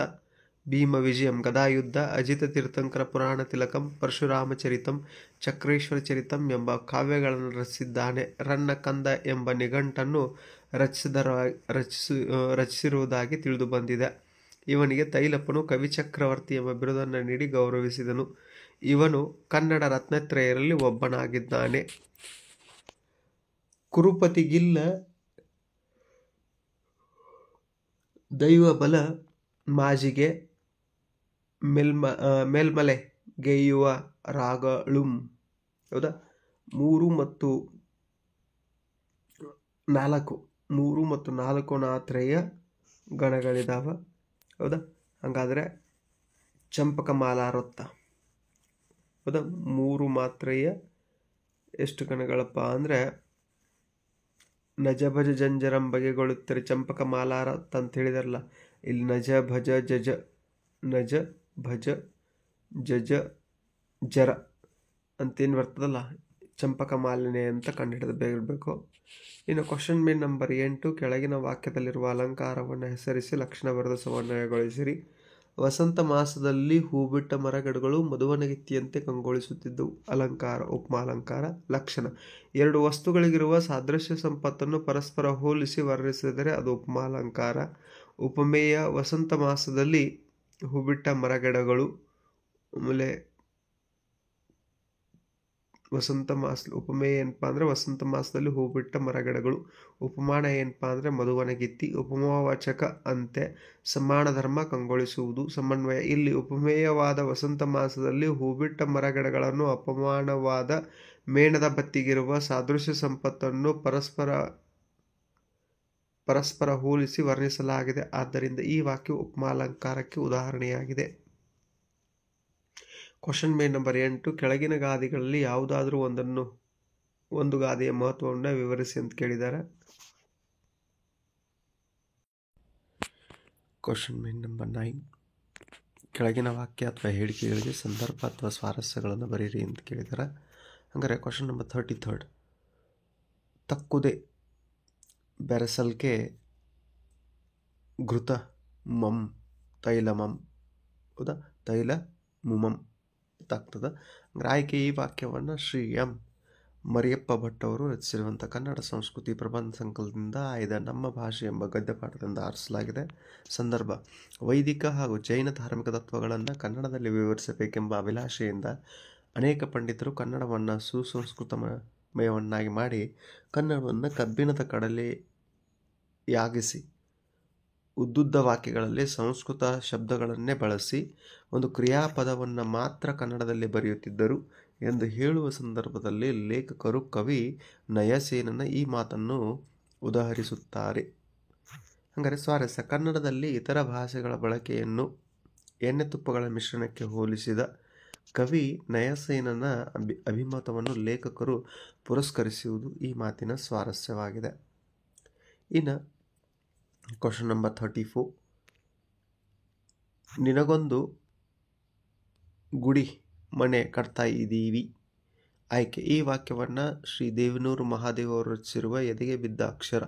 [SPEAKER 1] ಭೀಮ ವಿಜಯಂ, ಗದಾಯುದ್ಧ, ಅಜಿತ ತೀರ್ಥಂಕರ ಪುರಾಣ ತಿಲಕಂ, ಪರಶುರಾಮ ಚರಿತಂ, ಚಕ್ರೇಶ್ವರ ಚರಿತಂ ಎಂಬ ಕಾವ್ಯಗಳನ್ನು ರಚಿಸಿದ್ದಾನೆ. ರನ್ನ ಕಂದ ಎಂಬ ನಿಘಂಟನ್ನು ರಚಿಸಿರುವುದಾಗಿ ತಿಳಿದು ಬಂದಿದೆ. ಇವನಿಗೆ ತೈಲಪ್ಪನು ಕವಿ ಚಕ್ರವರ್ತಿ ಎಂಬ ಬಿರುದನ್ನು ನೀಡಿ ಗೌರವಿಸಿದನು. ಇವನು ಕನ್ನಡ ರತ್ನತ್ರಯರಲ್ಲಿ ಒಬ್ಬನಾಗಿದ್ದಾನೆ. ಕುರುಪತಿಗಿಲ್ಲ ದೈವಬಲ ಮಾಜಿಗೆ ಮೇಲ್ಮಲೆ ಗೆಯ್ಯುವ ರಾಗಳುಂ. ಹೌದಾ? 3 ಮತ್ತು 4 ನಾತ್ರಯ ಗಣಗಳಿದಾವ. ಹೌದಾ? ಹಂಗಾದ್ರೆ ಚಂಪಕ ಮಾಲಾರೊತ್ತ. ಹೌದಾ? 3 ಮಾತ್ರೆಯ ಎಷ್ಟು ಗಣಗಳಪ್ಪ ಅಂದರೆ ನಜ ಭಜ ಜಂಜರಂ ಬಗೆಗೊಳ್ಳುತ್ತಾರೆ ಚಂಪಕ ಮಾಲಾರತ್ತ ಅಂತ ಹೇಳಿದಾರಲ್ಲ, ಇಲ್ಲಿ ನಜ ಭಜ ಜಜ, ನಜ ಭಜ ಜಜ ಜರ ಅಂತೇನು ಬರ್ತದಲ್ಲ, ಚಂಪಕ ಮಾಲಿನ್ಯ ಅಂತ ಕಂಡುಹಿಡಿದಬೇಕು. ಇನ್ನು ಕ್ವಶನ್ ಮೇನ್ ನಂಬರ್ 8, ಕೆಳಗಿನ ವಾಕ್ಯದಲ್ಲಿರುವ ಅಲಂಕಾರವನ್ನು ಹೆಸರಿಸಿ ಲಕ್ಷಣ ಬರೆದು ಸಮನ್ವಯಗೊಳಿಸಿರಿ. ವಸಂತ ಮಾಸದಲ್ಲಿ ಹೂಬಿಟ್ಟ ಮರಗಿಡಗಳು ಮಧುವನಗಿತ್ತಿಯಂತೆ ಕಂಗೊಳಿಸುತ್ತಿದ್ದವು. ಅಲಂಕಾರ, ಉಪಮಾಲಂಕಾರ. ಲಕ್ಷಣ: 2 ವಸ್ತುಗಳಿಗಿರುವ ಸಾದೃಶ್ಯ ಸಂಪತ್ತನ್ನು ಪರಸ್ಪರ ಹೋಲಿಸಿ ವರ್ಣಿಸಿದರೆ ಅದು ಉಪಮಾಲಂಕಾರ. ಉಪಮೇಯ: ವಸಂತ ಮಾಸದಲ್ಲಿ ಹೂಬಿಟ್ಟ ಮರಗಿಡಗಳು. ಆಮೇಲೆ ಉಪಮೇಯ ಏನಪ್ಪ ಅಂದರೆ ವಸಂತ ಮಾಸದಲ್ಲಿ ಹೂಬಿಟ್ಟ ಮರಗಿಡಗಳು. ಉಪಮಾನ ಏನಪ್ಪ ಅಂದರೆ ಮಧುವನಗಿತ್ತಿ. ಉಪಮಾವಾಚಕ ಅಂತೆ ಸಮಾನ ಧರ್ಮ ಕಂಗೊಳಿಸುವುದು. ಸಮನ್ವಯ: ಇಲ್ಲಿ ಉಪಮೇಯವಾದ ವಸಂತ ಮಾಸದಲ್ಲಿ ಹೂಬಿಟ್ಟ ಮರಗಿಡಗಳನ್ನು ಅಪಮಾನವಾದ ಮೇಣದ ಬತ್ತಿಗಿರುವ ಸಾದೃಶ್ಯ ಸಂಪತ್ತನ್ನು ಪರಸ್ಪರ ಹೋಲಿಸಿ ವರ್ಣಿಸಲಾಗಿದೆ. ಆದ್ದರಿಂದ ಈ ವಾಕ್ಯವು ಉಪಮಾಲಂಕಾರಕ್ಕೆ ಉದಾಹರಣೆಯಾಗಿದೆ. ಕ್ವಶನ್ ಮೇನ್ ನಂಬರ್ 8, ಕೆಳಗಿನ ಗಾದೆಗಳಲ್ಲಿ ಯಾವುದಾದ್ರೂ ಒಂದು ಗಾದೆಯ ಮಹತ್ವವನ್ನು ವಿವರಿಸಿ ಅಂತ ಕೇಳಿದ್ದಾರೆ. ಕ್ವಶನ್ ಮೇನ್ ನಂಬರ್ 9, ಕೆಳಗಿನ ವಾಕ್ಯ ಅಥವಾ ಹೇಳಿಕೆಗಳಿಗೆ ಸಂದರ್ಭ ಅಥವಾ ಸ್ವಾರಸ್ಯಗಳನ್ನು ಬರೀರಿ ಅಂತ ಕೇಳಿದ್ದಾರೆ. ಹಂಗಾರೆ ಕ್ವಶನ್ ನಂಬರ್ 33, ತಕ್ಕುದೆ ಬೆರಸಲ್ಕೆ ಘೃತ ಮಂ ತೈಲಮಂ. ಹೌದಾ? ತೈಲ ಮುಮಂ ಆಗ್ತದೆ. ಅಂದ್ರೆ ಆಯ್ಕೆ ಈ ವಾಕ್ಯವನ್ನು ಶ್ರೀ ಎಂ ಮರಿಯಪ್ಪ ಭಟ್ ಅವರು ರಚಿಸಿರುವಂಥ ಕನ್ನಡ ಸಂಸ್ಕೃತಿ ಪ್ರಬಂಧ ಸಂಕಲನದಿಂದ ಆಯ್ದ ನಮ್ಮ ಭಾಷೆ ಎಂಬ ಗದ್ಯಪಾಠದಿಂದ ಆರಿಸಲಾಗಿದೆ. ಸಂದರ್ಭ: ವೈದಿಕ ಹಾಗೂ ಜೈನ ಧಾರ್ಮಿಕ ತತ್ವಗಳನ್ನು ಕನ್ನಡದಲ್ಲಿ ವಿವರಿಸಬೇಕೆಂಬ ಅಭಿಲಾಷೆಯಿಂದ ಅನೇಕ ಪಂಡಿತರು ಕನ್ನಡವನ್ನು ಸುಸಂಸ್ಕೃತಮಯವನ್ನಾಗಿ ಮಾಡಿ ಕನ್ನಡವನ್ನು ಕಬ್ಬಿಣದ ಕಡಲೆಯಾಗಿಸಿ ಉದ್ದುದ್ದ ವಾಕ್ಯಗಳಲ್ಲಿ ಸಂಸ್ಕೃತ ಶಬ್ದಗಳನ್ನೇ ಬಳಸಿ ಒಂದು ಕ್ರಿಯಾಪದವನ್ನು ಮಾತ್ರ ಕನ್ನಡದಲ್ಲಿ ಬರೆಯುತ್ತಿದ್ದರು ಎಂದು ಹೇಳುವ ಸಂದರ್ಭದಲ್ಲಿ ಲೇಖಕರು ಕವಿ ನಯಸೇನನ ಈ ಮಾತನ್ನು ಉದಾಹರಿಸುತ್ತಾರೆ. ಹಾಗಾದರೆ ಸ್ವಾರಸ್ಯ: ಕನ್ನಡದಲ್ಲಿ ಇತರ ಭಾಷೆಗಳ ಬಳಕೆಯನ್ನು ಎಣ್ಣೆ ತುಪ್ಪಗಳ ಮಿಶ್ರಣಕ್ಕೆ ಹೋಲಿಸಿದ ಕವಿ ನಯಸೇನನ ಅಭಿಮತವನ್ನು ಲೇಖಕರು ಪುರಸ್ಕರಿಸುವುದು ಈ ಮಾತಿನ ಸ್ವಾರಸ್ಯವಾಗಿದೆ. ಇನ್ನು ಕ್ವಶನ್ ನಂಬರ್ 34, ನಿನಗೊಂದು ಗುಡಿ ಮನೆ ಕಟ್ತಾ ಇದ್ದೀವಿ. ಆಯ್ಕೆ ಈ ವಾಕ್ಯವನ್ನು ಶ್ರೀ ದೇವನೂರು ಮಹಾದೇವ್ ಅವರು ರಚಿಸಿರುವ ಎದೆಗೆ ಬಿದ್ದ ಅಕ್ಷರ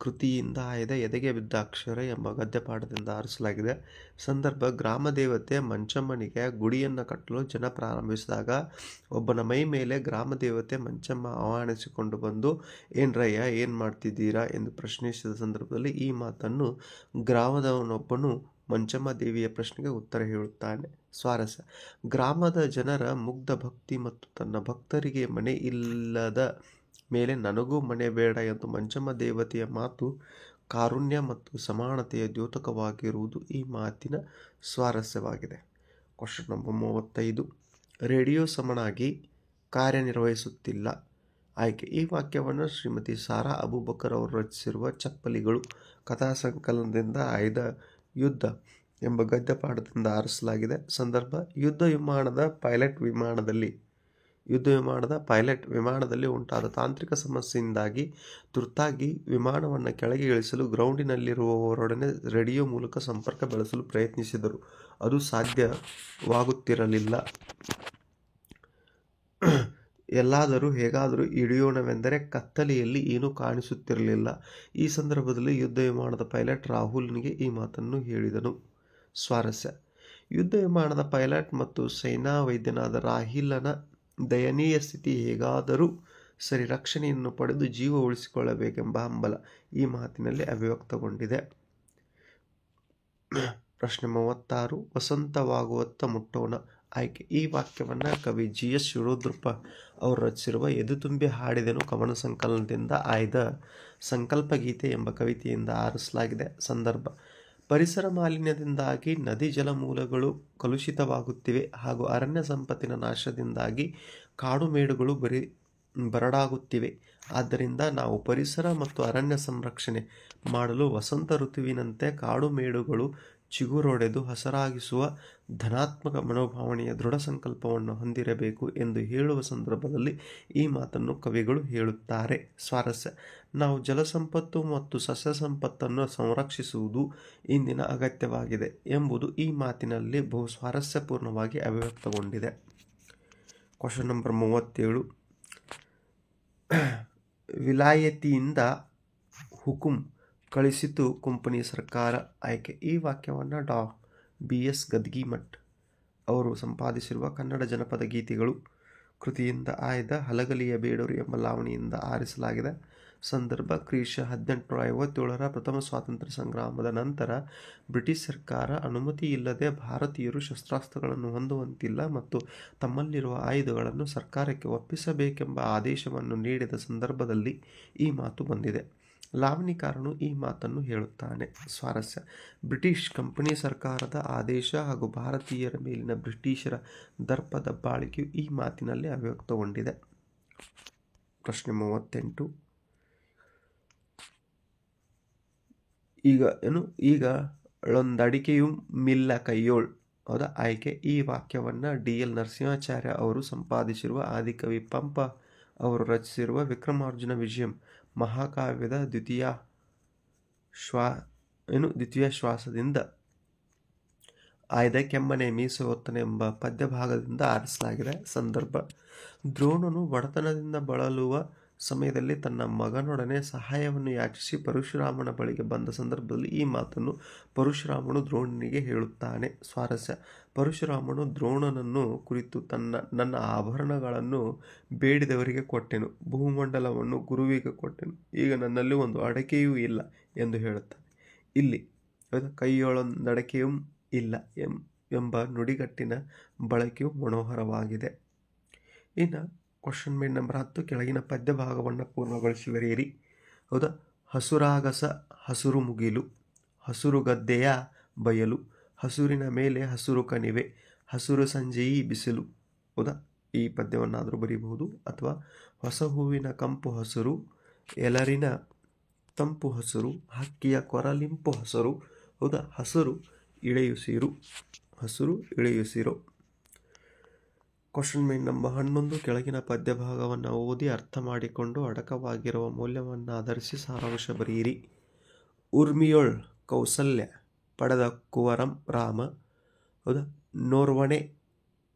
[SPEAKER 1] ಕೃತಿಯಿಂದ ಆಯ್ದ ಎದೆಗೆ ಬಿದ್ದ ಅಕ್ಷರ ಎಂಬ ಗದ್ಯಪಾಠದಿಂದ ಆರಿಸಲಾಗಿದೆ. ಸಂದರ್ಭ: ಗ್ರಾಮ ದೇವತೆ ಮಂಚಮ್ಮನಿಗೆ ಗುಡಿಯನ್ನು ಕಟ್ಟಲು ಜನ ಪ್ರಾರಂಭಿಸಿದಾಗ ಒಬ್ಬನ ಮೈ ಮೇಲೆ ಗ್ರಾಮ ದೇವತೆ ಮಂಚಮ್ಮ ಆಹ್ವಾನಿಸಿಕೊಂಡು ಬಂದು ಏನ್ರಯ್ಯ ಏನು ಮಾಡ್ತಿದ್ದೀರಾ ಎಂದು ಪ್ರಶ್ನಿಸಿದ ಸಂದರ್ಭದಲ್ಲಿ ಈ ಮಾತನ್ನು ಗ್ರಾಮದವನೊಬ್ಬನು ಮಂಚಮ್ಮ ದೇವಿಯ ಪ್ರಶ್ನೆಗೆ ಉತ್ತರ ಹೇಳುತ್ತಾನೆ. ಸ್ವಾರಸ್ಯ: ಗ್ರಾಮದ ಜನರ ಮುಗ್ಧ ಭಕ್ತಿ ಮತ್ತು ತನ್ನ ಭಕ್ತರಿಗೆ ಮನೆ ಇಲ್ಲದ ಮೇಲೆ ನನಗೂ ಮನೆ ಬೇಡ ಎಂದು ಮಂಚಮ್ಮ ದೇವತೆಯ ಮಾತು ಕಾರುಣ್ಯ ಮತ್ತು ಸಮಾನತೆಯ ದ್ಯೋತಕವಾಗಿರುವುದು ಈ ಮಾತಿನ ಸ್ವಾರಸ್ಯವಾಗಿದೆ. ಕ್ವಶನ್ ನಂಬರ್ 35, ರೇಡಿಯೋ ಸಮನಾಗಿ ಕಾರ್ಯನಿರ್ವಹಿಸುತ್ತಿಲ್ಲ. ಆಯ್ಕೆ ಈ ವಾಕ್ಯವನ್ನು ಶ್ರೀಮತಿ ಸಾರಾ ಅಬೂಬಕರ್ ಅವರು ರಚಿಸಿರುವ ಚಪ್ಪಲಿಗಳು ಕಥಾ ಸಂಕಲನದಿಂದ ಆಯ್ದ ಯುದ್ಧ ಎಂಬ ಗದ್ಯಪಾಠದಿಂದ ಆರಿಸಲಾಗಿದೆ. ಸಂದರ್ಭ: ಯುದ್ಧ ವಿಮಾನದ ಪೈಲಟ್ ವಿಮಾನದಲ್ಲಿ ಉಂಟಾದ ತಾಂತ್ರಿಕ ಸಮಸ್ಯೆಯಿಂದಾಗಿ ತುರ್ತಾಗಿ ವಿಮಾನವನ್ನು ಕೆಳಗೆ ಇಳಿಸಲು ಗ್ರೌಂಡಿನಲ್ಲಿರುವವರೊಡನೆ ರೇಡಿಯೋ ಮೂಲಕ ಸಂಪರ್ಕ ಬೆಳೆಸಲು ಪ್ರಯತ್ನಿಸಿದರು. ಅದು ಸಾಧ್ಯವಾಗುತ್ತಿರಲಿಲ್ಲ. ಎಲ್ಲಾದರೂ ಹೇಗಾದರೂ ಇಳಿಯೋಣವೆಂದರೆ ಕತ್ತಲೆಯಲ್ಲಿ ಏನೂ ಕಾಣಿಸುತ್ತಿರಲಿಲ್ಲ. ಈ ಸಂದರ್ಭದಲ್ಲಿ ಯುದ್ಧ ವಿಮಾನದ ಪೈಲಟ್ ರಾಹುಲ್ನಿಗೆ ಈ ಮಾತನ್ನು ಹೇಳಿದನು. ಸ್ವಾರಸ್ಯ: ಯುದ್ಧ ವಿಮಾನದ ಪೈಲಟ್ ಮತ್ತು ಸೇನಾ ವೈದ್ಯನಾದ ರಾಹಿಲನ ದಯನೀಯ ಸ್ಥಿತಿ ಹೇಗಾದರೂ ಸರಿ ರಕ್ಷಣೆಯನ್ನು ಪಡೆದು ಜೀವ ಉಳಿಸಿಕೊಳ್ಳಬೇಕೆಂಬ ಹಂಬಲ ಈ ಮಾತಿನಲ್ಲಿ ಅಭಿವ್ಯಕ್ತಗೊಂಡಿದೆ. ಪ್ರಶ್ನೆ 36, ವಸಂತವಾಗುವತ್ತ ಮುಟ್ಟೋಣ. ಆಯ್ಕೆ. ಈ ವಾಕ್ಯವನ್ನು ಕವಿ GS ಶಿವರುದ್ರಪ್ಪ ಅವರು ರಚಿಸಿರುವ ಎದು ತುಂಬಿ ಹಾಡಿದೆನು ಕವನ ಸಂಕಲನದಿಂದ ಆಯ್ದ ಸಂಕಲ್ಪ ಗೀತೆ ಎಂಬ ಕವಿತೆಯಿಂದ ಆರಿಸಲಾಗಿದೆ. ಸಂದರ್ಭ: ಪರಿಸರ ಮಾಲಿನ್ಯದಿಂದಾಗಿ ನದಿ ಜಲಮೂಲಗಳು ಕಲುಷಿತವಾಗುತ್ತಿವೆ ಹಾಗೂ ಅರಣ್ಯ ಸಂಪತ್ತಿನ ನಾಶದಿಂದಾಗಿ ಕಾಡು ಮೇಡುಗಳು ಬರಡಾಗುತ್ತಿವೆ. ಆದ್ದರಿಂದ ನಾವು ಪರಿಸರ ಮತ್ತು ಅರಣ್ಯ ಸಂರಕ್ಷಣೆ ಮಾಡಲು ವಸಂತ ಋತುವಿನಂತೆ ಕಾಡು ಮೇಡುಗಳು ಚಿಗುರೊಡೆದು ಹಸರಾಗಿಸುವ ಧನಾತ್ಮಕ ಮನೋಭಾವನೆಯ ದೃಢ ಸಂಕಲ್ಪವನ್ನು ಹೊಂದಿರಬೇಕು ಎಂದು ಹೇಳುವ ಸಂದರ್ಭದಲ್ಲಿ ಈ ಮಾತನ್ನು ಕವಿಗಳು ಹೇಳುತ್ತಾರೆ. ಸ್ವಾರಸ್ಯ: ನಾವು ಜಲಸಂಪತ್ತು ಮತ್ತು ಸಸ್ಯ ಸಂಪತ್ತನ್ನು ಸಂರಕ್ಷಿಸುವುದು ಇಂದಿನ ಅಗತ್ಯವಾಗಿದೆ ಎಂಬುದು ಈ ಮಾತಿನಲ್ಲಿ ಬಹು ಸ್ವಾರಸ್ಯಪೂರ್ಣವಾಗಿ ಅಭಿವ್ಯಕ್ತಗೊಂಡಿದೆ. ಕ್ವಶನ್ ನಂಬರ್ 37, ವಿಲಾಯತಿಯಿಂದ ಹುಕುಂ ಕಳಿಸಿತು ಕಂಪನಿ ಸರ್ಕಾರ. ಆಯ್ಕೆ. ಈ ವಾಕ್ಯವನ್ನು ಡಾ. BS ಗದ್ಗಿಮಠ್ ಅವರು ಸಂಪಾದಿಸಿರುವ ಕನ್ನಡ ಜನಪದ ಗೀತೆಗಳು ಕೃತಿಯಿಂದ ಆಯ್ದ ಹಲಗಲಿಯ ಬೇಡೂರು ಎಂಬ ಲಾವಣಿಯಿಂದ ಆರಿಸಲಾಗಿದೆ. ಸಂದರ್ಭ: ಕ್ರಿಶ 1857ರ ಪ್ರಥಮ ಸ್ವಾತಂತ್ರ್ಯ ಸಂಗ್ರಾಮದ ನಂತರ ಬ್ರಿಟಿಷ್ ಸರ್ಕಾರ ಅನುಮತಿ ಇಲ್ಲದೆ ಭಾರತೀಯರು ಶಸ್ತ್ರಾಸ್ತ್ರಗಳನ್ನು ಹೊಂದುವಂತಿಲ್ಲ ಮತ್ತು ತಮ್ಮಲ್ಲಿರುವ ಆಯುಧಗಳನ್ನು ಸರ್ಕಾರಕ್ಕೆ ಒಪ್ಪಿಸಬೇಕೆಂಬ ಆದೇಶವನ್ನು ನೀಡಿದ ಸಂದರ್ಭದಲ್ಲಿ ಈ ಮಾತು ಬಂದಿದೆ. ಲಾವಣಿಕಾರನು ಈ ಮಾತನ್ನು ಹೇಳುತ್ತಾನೆ. ಸ್ವಾರಸ್ಯ: ಬ್ರಿಟಿಷ್ ಕಂಪನಿ ಸರ್ಕಾರದ ಆದೇಶ ಹಾಗೂ ಭಾರತೀಯರ ಮೇಲಿನ ಬ್ರಿಟಿಷರ ದರ್ಪ ದಬ್ಬಾಳಿಕೆಯು ಈ ಮಾತಿನಲ್ಲಿ ಅಭಿವ್ಯಕ್ತಗೊಂಡಿದೆ. ಪ್ರಶ್ನೆ 38, ಈಗ ಳೊಂದಡಿಕೆಯು ಮಿಲ್ಲ ಕೈಯೋಳ್. ಹೌದಾ? ಆಯ್ಕೆ. ಈ ವಾಕ್ಯವನ್ನು DL ನರಸಿಂಹಾಚಾರ್ಯ ಅವರು ಸಂಪಾದಿಸಿರುವ ಆದಿಕವಿ ಪಂಪ ಅವರು ರಚಿಸಿರುವ ವಿಕ್ರಮಾರ್ಜುನ ವಿಜಯಂ ಮಹಾಕಾವ್ಯದ ದ್ವಿತೀಯ ಶ್ವಾಸದಿಂದ ಆಯ್ದ ಕೆಮ್ಮನೆ ಮೀಸೆ ಹೊತ್ತನೆ ಎಂಬ ಪದ್ಯಭಾಗದಿಂದ ಆರಿಸಲಾಗಿದೆ. ಸಂದರ್ಭ: ದ್ರೋಣನು ಬಡತನದಿಂದ ಬಳಲುವ ಸಮಯದಲ್ಲಿ ತನ್ನ ಮಗನೊಡನೆ ಸಹಾಯವನ್ನು ಯಾಚಿಸಿ ಪರಶುರಾಮನ ಬಳಿಗೆ ಬಂದ ಸಂದರ್ಭದಲ್ಲಿ ಈ ಮಾತನ್ನು ಪರಶುರಾಮನು ದ್ರೋಣನಿಗೆ ಹೇಳುತ್ತಾನೆ. ಸ್ವಾರಸ್ಯ: ಪರಶುರಾಮನು ದ್ರೋಣನನ್ನು ಕುರಿತು ನನ್ನ ಆಭರಣಗಳನ್ನು ಬೇಡಿದವರಿಗೆ ಕೊಟ್ಟೆನು, ಭೂಮಂಡಲವನ್ನು ಗುರುವಿಗೆ ಕೊಟ್ಟೆನು, ಈಗ ನನ್ನಲ್ಲಿ ಒಂದು ಅಡಕೆಯೂ ಇಲ್ಲ ಎಂದು ಹೇಳುತ್ತಾನೆ. ಇಲ್ಲಿ ಕೈಯೊಳೊಂದಡಕೆಯೂ ಇಲ್ಲ ಎಂಬ ನುಡಿಗಟ್ಟಿನ ಬಳಕೆಯು ಮನೋಹರವಾಗಿದೆ. ಇನ್ನು ಕ್ವಶನ್ ನಂಬರ್ 10, ಕೆಳಗಿನ ಪದ್ಯ ಭಾಗವನ್ನು ಪೂರ್ಣಗೊಳಿಸಿ ಬರೆಯಿರಿ. ಹೌದಾ? ಹಸುರಾಗಸ ಹಸುರು ಮುಗಿಲು, ಹಸುರು ಗದ್ದೆಯ ಬಯಲು, ಹಸುರಿನ ಮೇಲೆ ಹಸುರು ಕಣಿವೆ, ಹಸುರು ಸಂಜೆಯೀ ಬಿಸಿಲು. ಹೌದಾ? ಈ ಪದ್ಯವನ್ನಾದರೂ ಬರೀಬಹುದು. ಅಥವಾ ಹೊಸ ಹೂವಿನ ಕಂಪು ಹಸುರು, ಎಲರಿನ ತಂಪು ಹಸುರು, ಹಕ್ಕಿಯ ಕೊರಲಿಂಪು ಹಸುರು. ಹೌದಾ? ಹಸುರು ಇಳೆಯುಸಿರು. ಕ್ವಶನ್ ನಂಬರ್ 11, ಕೆಳಗಿನ ಪದ್ಯ ಭಾಗವನ್ನು ಓದಿ ಅರ್ಥ ಮಾಡಿಕೊಂಡು ಅಡಕವಾಗಿರುವ ಮೌಲ್ಯವನ್ನು ಆಧರಿಸಿ ಸಾರಾಂಶ ಬರೆಯಿರಿ. ಊರ್ಮಿಯೊಳ್ ಕೌಸಲ್ಯ ಪಡೆದ ಕುವರಂ ರಾಮ. ಹೌದಾ? ನೋರ್ವಣೆ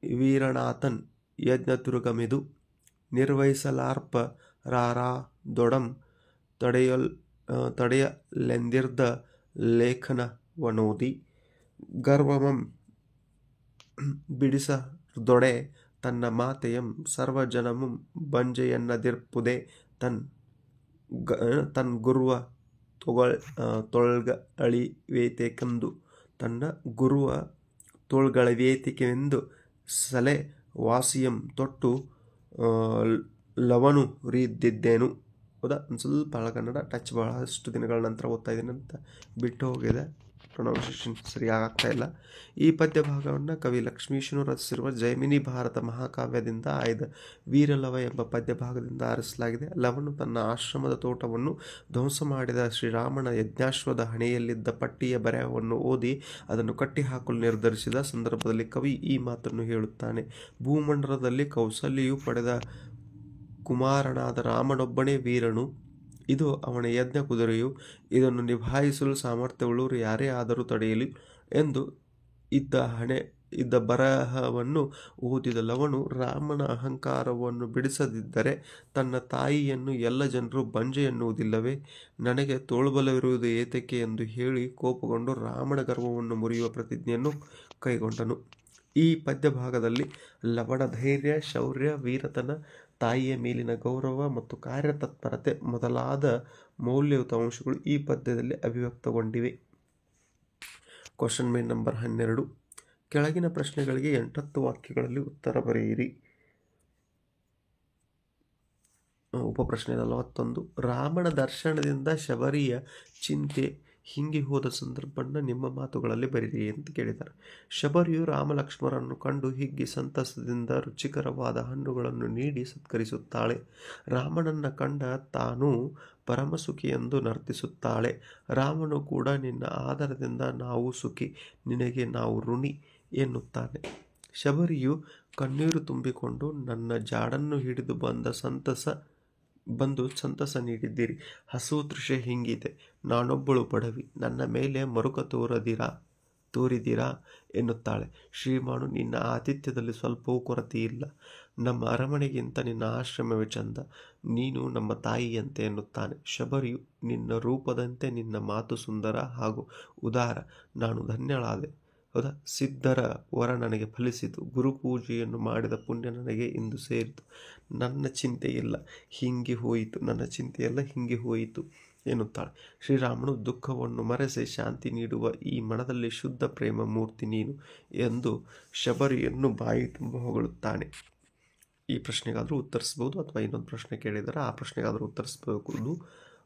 [SPEAKER 1] ವೀರನಾಥನ್ ಯಜ್ಞ ತುರುಗಮಿದು, ನಿರ್ವಹಿಸಲಾರ್ಪ ರಾರಾದೊಡಂ ತಡೆಯಲೆಂದಿರ್ದ ಲೇಖನವನೋದಿ, ಗರ್ವಮಂ ಬಿಡಿಸದೊಡೆ ತನ್ನ ಮಾತೆಯಂ ಸರ್ವಜನಮುಂ ಬಂಜೆಯನ್ನದಿರ್ಪುದೆ ತನ್ ಗುರುವ ತೊಳ್ಗಳಿವೇತೆಕೆಂದು, ತನ್ನ ಗುರುವ ತೊಳ್ಗಳಿವೇತೆಕೆಂದು ಸಲೆ ವಾಸಿಯಂ ತೊಟ್ಟು ಲವನು ರೀದಿದ್ದೇನು. ಹೌದಾ? ಒಂದು ಸ್ವಲ್ಪ ಹಳಗನ್ನಡ ಟಚ್ ಬಹಳಷ್ಟು ದಿನಗಳ ನಂತರ ಓದ್ತಾ ಇದ್ದೀನಿ ಅಂತ ಬಿಟ್ಟು ಹೋಗಿದೆ, ಪ್ರೊನೌನ್ಸಿಯೇಷನ್ ಸರಿಯಾಗ್ತಾ ಇಲ್ಲ. ಈ ಪದ್ಯ ಭಾಗವನ್ನು ಕವಿ ಲಕ್ಷ್ಮೀಶನು ರಚಿಸಿರುವ ಜೈಮಿನಿ ಭಾರತ ಮಹಾಕಾವ್ಯದಿಂದ ಆಯ್ದ ವೀರಲವ ಎಂಬ ಪದ್ಯ ಭಾಗದಿಂದ ಆರಿಸಲಾಗಿದೆ. ಲವನು ತನ್ನ ಆಶ್ರಮದ ತೋಟವನ್ನು ಧ್ವಂಸ ಮಾಡಿದ ಶ್ರೀರಾಮನ ಯಜ್ಞಾಶ್ವದ ಹಣೆಯಲ್ಲಿದ್ದ ಪಟ್ಟಿಯ ಬರೆಹವನ್ನು ಓದಿ ಅದನ್ನು ಕಟ್ಟಿಹಾಕಲು ನಿರ್ಧರಿಸಿದ ಸಂದರ್ಭದಲ್ಲಿ ಕವಿ ಈ ಮಾತನ್ನು ಹೇಳುತ್ತಾನೆ. ಭೂಮಂಡಲದಲ್ಲಿ ಕೌಸಲ್ಯೆಯು ಪಡೆದ ಕುಮಾರನಾದ ರಾಮನೊಬ್ಬನೇ ವೀರನು, ಇದು ಅವನ ಯಜ್ಞ ಕುದುರೆಯು, ಇದನ್ನು ನಿಭಾಯಿಸಲು ಸಾಮರ್ಥ್ಯವುಳ್ಳವರು ಯಾರೇ ಆದರೂ ತಡೆಯಲಿ ಎಂದು ಇದ್ದ ಬರಹವನ್ನು ಓದಿದ ಲವನು ರಾಮನ ಅಹಂಕಾರವನ್ನು ಬಿಡಿಸದಿದ್ದರೆ ತನ್ನ ತಾಯಿಯನ್ನು ಎಲ್ಲ ಜನರು ಬಂಜೆ ಎನ್ನುವುದಿಲ್ಲವೇ, ನನಗೆ ತೋಳ್ಬಲವಿರುವುದು ಏತಕ್ಕೆ ಎಂದು ಹೇಳಿ ಕೋಪಗೊಂಡು ರಾಮನ ಗರ್ವವನ್ನು ಮುರಿಯುವ ಪ್ರತಿಜ್ಞೆಯನ್ನು ಕೈಗೊಂಡನು. ಈ ಪದ್ಯ ಭಾಗದಲ್ಲಿ ಲವಣ ಧೈರ್ಯ, ಶೌರ್ಯ, ವೀರತನ, ತಾಯಿಯ ಮೇಲಿನ ಗೌರವ ಮತ್ತು ಕಾರ್ಯತತ್ಪರತೆ ಮೊದಲಾದ ಮೌಲ್ಯಯುತ ಅಂಶಗಳು ಈ ಪದ್ಯದಲ್ಲಿ ಅಭಿವ್ಯಕ್ತಗೊಂಡಿವೆ. Question main number 12. ಕೆಳಗಿನ ಪ್ರಶ್ನೆಗಳಿಗೆ 8 ವಾಕ್ಯಗಳಲ್ಲಿ ಉತ್ತರ ಬರೆಯಿರಿ. ಉಪಪ್ರಶ್ನೆ 41. ರಾಮನ ದರ್ಶನದಿಂದ ಶಬರಿಯ ಚಿಂತೆ ಹಿಂಗಿ ಹೋದ ಸಂದರ್ಭವನ್ನು ನಿಮ್ಮ ಮಾತುಗಳಲ್ಲಿ ಬರೀರಿ ಅಂತ ಕೇಳಿದ್ದಾರೆ. ಶಬರಿಯು ರಾಮಲಕ್ಷ್ಮಣರನ್ನು ಕಂಡು ಹಿಗ್ಗಿ ಸಂತಸದಿಂದ ರುಚಿಕರವಾದ ಹಣ್ಣುಗಳನ್ನು ನೀಡಿ ಸತ್ಕರಿಸುತ್ತಾಳೆ. ರಾಮನನ್ನ ಕಂಡ ತಾನು ಪರಮಸುಖಿ ಎಂದು ನರ್ತಿಸುತ್ತಾಳೆ. ರಾಮನು ಕೂಡ ನಿನ್ನ ಆದರದಿಂದ ನಾವು ಸುಖಿ, ನಿನಗೆ ನಾವು ಋಣಿ ಎನ್ನುತ್ತಾನೆ. ಶಬರಿಯು ಕಣ್ಣೀರು ತುಂಬಿಕೊಂಡು ನನ್ನ ಜಾಡನ್ನು ಹಿಡಿದು ಬಂದು ಸಂತಸ ನೀಡಿದ್ದೀರಿ. ಹಸು ತೃಷೆ ಹಿಂಗಿದೆ, ನಾನೊಬ್ಬಳು ಬಡವಿ, ನನ್ನ ಮೇಲೆ ಮರುಕ ತೋರಿದಿರಾ ಎನ್ನುತ್ತಾಳೆ. ಶ್ರೀಮಾನು, ನಿನ್ನ ಆತಿಥ್ಯದಲ್ಲಿ ಸ್ವಲ್ಪವೂ ಕೊರತೆಯಿಲ್ಲ. ನಮ್ಮ ಅರಮನೆಗಿಂತ ನಿನ್ನ ಆಶ್ರಮವೇ ಚಂದ, ನೀನು ನಮ್ಮ ತಾಯಿಯಂತೆ ಎನ್ನುತ್ತಾನೆ. ಶಬರಿಯು, ನಿನ್ನ ರೂಪದಂತೆ ನಿನ್ನ ಮಾತು ಸುಂದರ ಹಾಗೂ ಉದಾರ, ನಾನು ಧನ್ಯಳಾದೆ. ಹೌದಾ? ಸಿದ್ಧರ ವರ ನನಗೆ ಫಲಿಸಿತು, ಗುರುಪೂಜೆಯನ್ನು ಮಾಡಿದ ಪುಣ್ಯ ನನಗೆ ಇಂದು ಸೇರಿತು. ನನ್ನ ಚಿಂತೆಯೆಲ್ಲ ಹಿಂಗಿ ಹೋಯಿತು ಎನ್ನುತ್ತಾಳೆ. ಶ್ರೀರಾಮನು, ದುಃಖವನ್ನು ಮರೆಸಿ ಶಾಂತಿ ನೀಡುವ ಈ ಮನದಲ್ಲಿ ಶುದ್ಧ ಪ್ರೇಮ ಮೂರ್ತಿ ನೀನು ಎಂದು ಶಬರಿಯನ್ನು ಬಾಯಿ ತುಂಬ ಹೊಗಳುತ್ತಾನೆ. ಈ ಪ್ರಶ್ನೆಗಾದರೂ ಉತ್ತರಿಸ್ಬೋದು, ಅಥವಾ ಇನ್ನೊಂದು ಪ್ರಶ್ನೆ ಕೇಳಿದರೆ ಆ ಪ್ರಶ್ನೆಗಾದರೂ ಉತ್ತರಿಸಬಹುದು.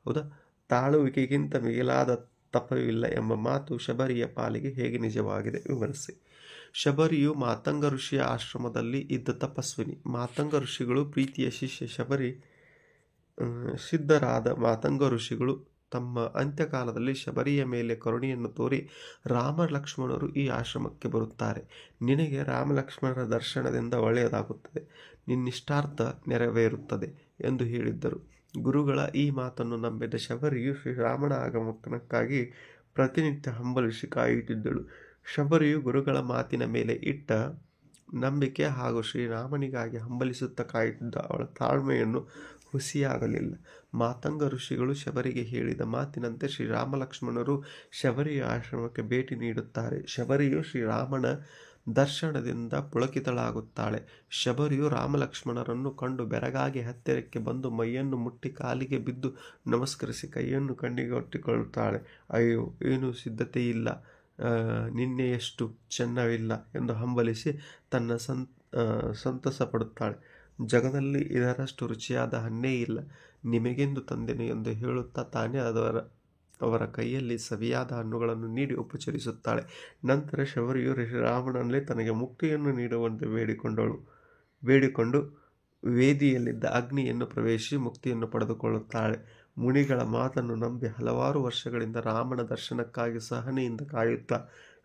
[SPEAKER 1] ಹೌದಾ? ತಾಳುವಿಕೆಗಿಂತ ಮಿಗಿಲಾದ ತಪವಿಲ್ಲ ಎಂಬ ಮಾತು ಶಬರಿಯ ಪಾಲಿಗೆ ಹೇಗೆ ನಿಜವಾಗಿದೆ ವಿವರಿಸಿ. ಶಬರಿಯು ಮಾತಂಗ ಋಷಿಯ ಆಶ್ರಮದಲ್ಲಿ ಇದ್ದ ತಪಸ್ವಿನಿ. ಮಾತಂಗ ಋಷಿಗಳು ಪ್ರೀತಿಯ ಶಿಷ್ಯ ಶಬರಿ. ಸಿದ್ಧರಾದ ಮಾತಂಗ ಋಷಿಗಳು ತಮ್ಮ ಅಂತ್ಯಕಾಲದಲ್ಲಿ ಶಬರಿಯ ಮೇಲೆ ಕರುಣೆಯನ್ನು ತೋರಿ ರಾಮ ಲಕ್ಷ್ಮಣರು ಈ ಆಶ್ರಮಕ್ಕೆ ಬರುತ್ತಾರೆ. ನಿನಗೆ ರಾಮಲಕ್ಷ್ಮಣರ ದರ್ಶನದಿಂದ ಒಳ್ಳೆಯದಾಗುತ್ತದೆ, ನಿನ್ನಿಷ್ಟಾರ್ಥ ನೆರವೇರುತ್ತದೆ ಎಂದು ಹೇಳಿದ್ದರು. ಗುರುಗಳ ಈ ಮಾತನ್ನು ನಂಬಿದ ಶಬರಿಯು ಶ್ರೀರಾಮನ ಆಗಮನಕ್ಕಾಗಿ ಪ್ರತಿನಿತ್ಯ ಹಂಬಲಿಸಿ ಕಾಯುತ್ತಿದ್ದಳು. ಶಬರಿಯು ಗುರುಗಳ ಮಾತಿನ ಮೇಲೆ ಇಟ್ಟ ನಂಬಿಕೆ ಹಾಗೂ ಶ್ರೀರಾಮನಿಗಾಗಿ ಹಂಬಲಿಸುತ್ತಾ ಕಾಯುತ್ತಿದ್ದ ಅವಳ ತಾಳ್ಮೆಯನ್ನು ಹುಸಿಯಾಗಲಿಲ್ಲ. ಮಾತಂಗ ಋಷಿಗಳು ಶಬರಿಗೆ ಹೇಳಿದ ಮಾತಿನಂತೆ ಶ್ರೀರಾಮ ಲಕ್ಷ್ಮಣರು ಶಬರಿಯ ಆಶ್ರಮಕ್ಕೆ ಭೇಟಿ ನೀಡುತ್ತಾರೆ. ಶಬರಿಯು ಶ್ರೀರಾಮನ ದರ್ಶನದಿಂದ ಪುಳಕಿತಳಾಗುತ್ತಾಳೆ. ಶಬರಿಯು ರಾಮಲಕ್ಷ್ಮಣರನ್ನು ಕಂಡು ಬೆರಗಾಗಿ ಹತ್ತಿರಕ್ಕೆ ಬಂದು ಮೈಯನ್ನು ಮುಟ್ಟಿ ಕಾಲಿಗೆ ಬಿದ್ದು ನಮಸ್ಕರಿಸಿ ಕೈಯನ್ನು ಕಣ್ಣಿಗೆ ಒಟ್ಟಿಕೊಳ್ಳುತ್ತಾಳೆ. ಅಯ್ಯೋ, ಏನೂ ಸಿದ್ಧತೆ ಇಲ್ಲ, ನಿನ್ನೆಯಷ್ಟು ಚೆನ್ನವಿಲ್ಲ ಎಂದು ಹಂಬಲಿಸಿ ತನ್ನ ಸಂತಸ ಪಡುತ್ತಾಳೆ. ಜಗದಲ್ಲಿ ಇದರಷ್ಟು ರುಚಿಯಾದ ಹಣ್ಣೇ ಇಲ್ಲ, ನಿಮಗೆಂದು ತಂದೆನು ಎಂದು ಹೇಳುತ್ತಾ ತಾನೇ ಅವರ ಕೈಯಲ್ಲಿ ಸವಿಯಾದ ಹಣ್ಣುಗಳನ್ನು ನೀಡಿ ಉಪಚರಿಸುತ್ತಾಳೆ. ನಂತರ ಶಬರಿಯು ಶ್ರೀರಾಮನಲ್ಲಿ ತನಗೆ ಮುಕ್ತಿಯನ್ನು ನೀಡುವಂತೆ ಬೇಡಿಕೊಂಡು ವೇದಿಯಲ್ಲಿದ್ದ ಅಗ್ನಿಯನ್ನು ಪ್ರವೇಶಿಸಿ ಮುಕ್ತಿಯನ್ನು ಪಡೆದುಕೊಳ್ಳುತ್ತಾಳೆ. ಮುನಿಗಳ ಮಾತನ್ನು ನಂಬಿ ಹಲವಾರು ವರ್ಷಗಳಿಂದ ರಾಮನ ದರ್ಶನಕ್ಕಾಗಿ ಸಹನೆಯಿಂದ ಕಾಯುತ್ತಾ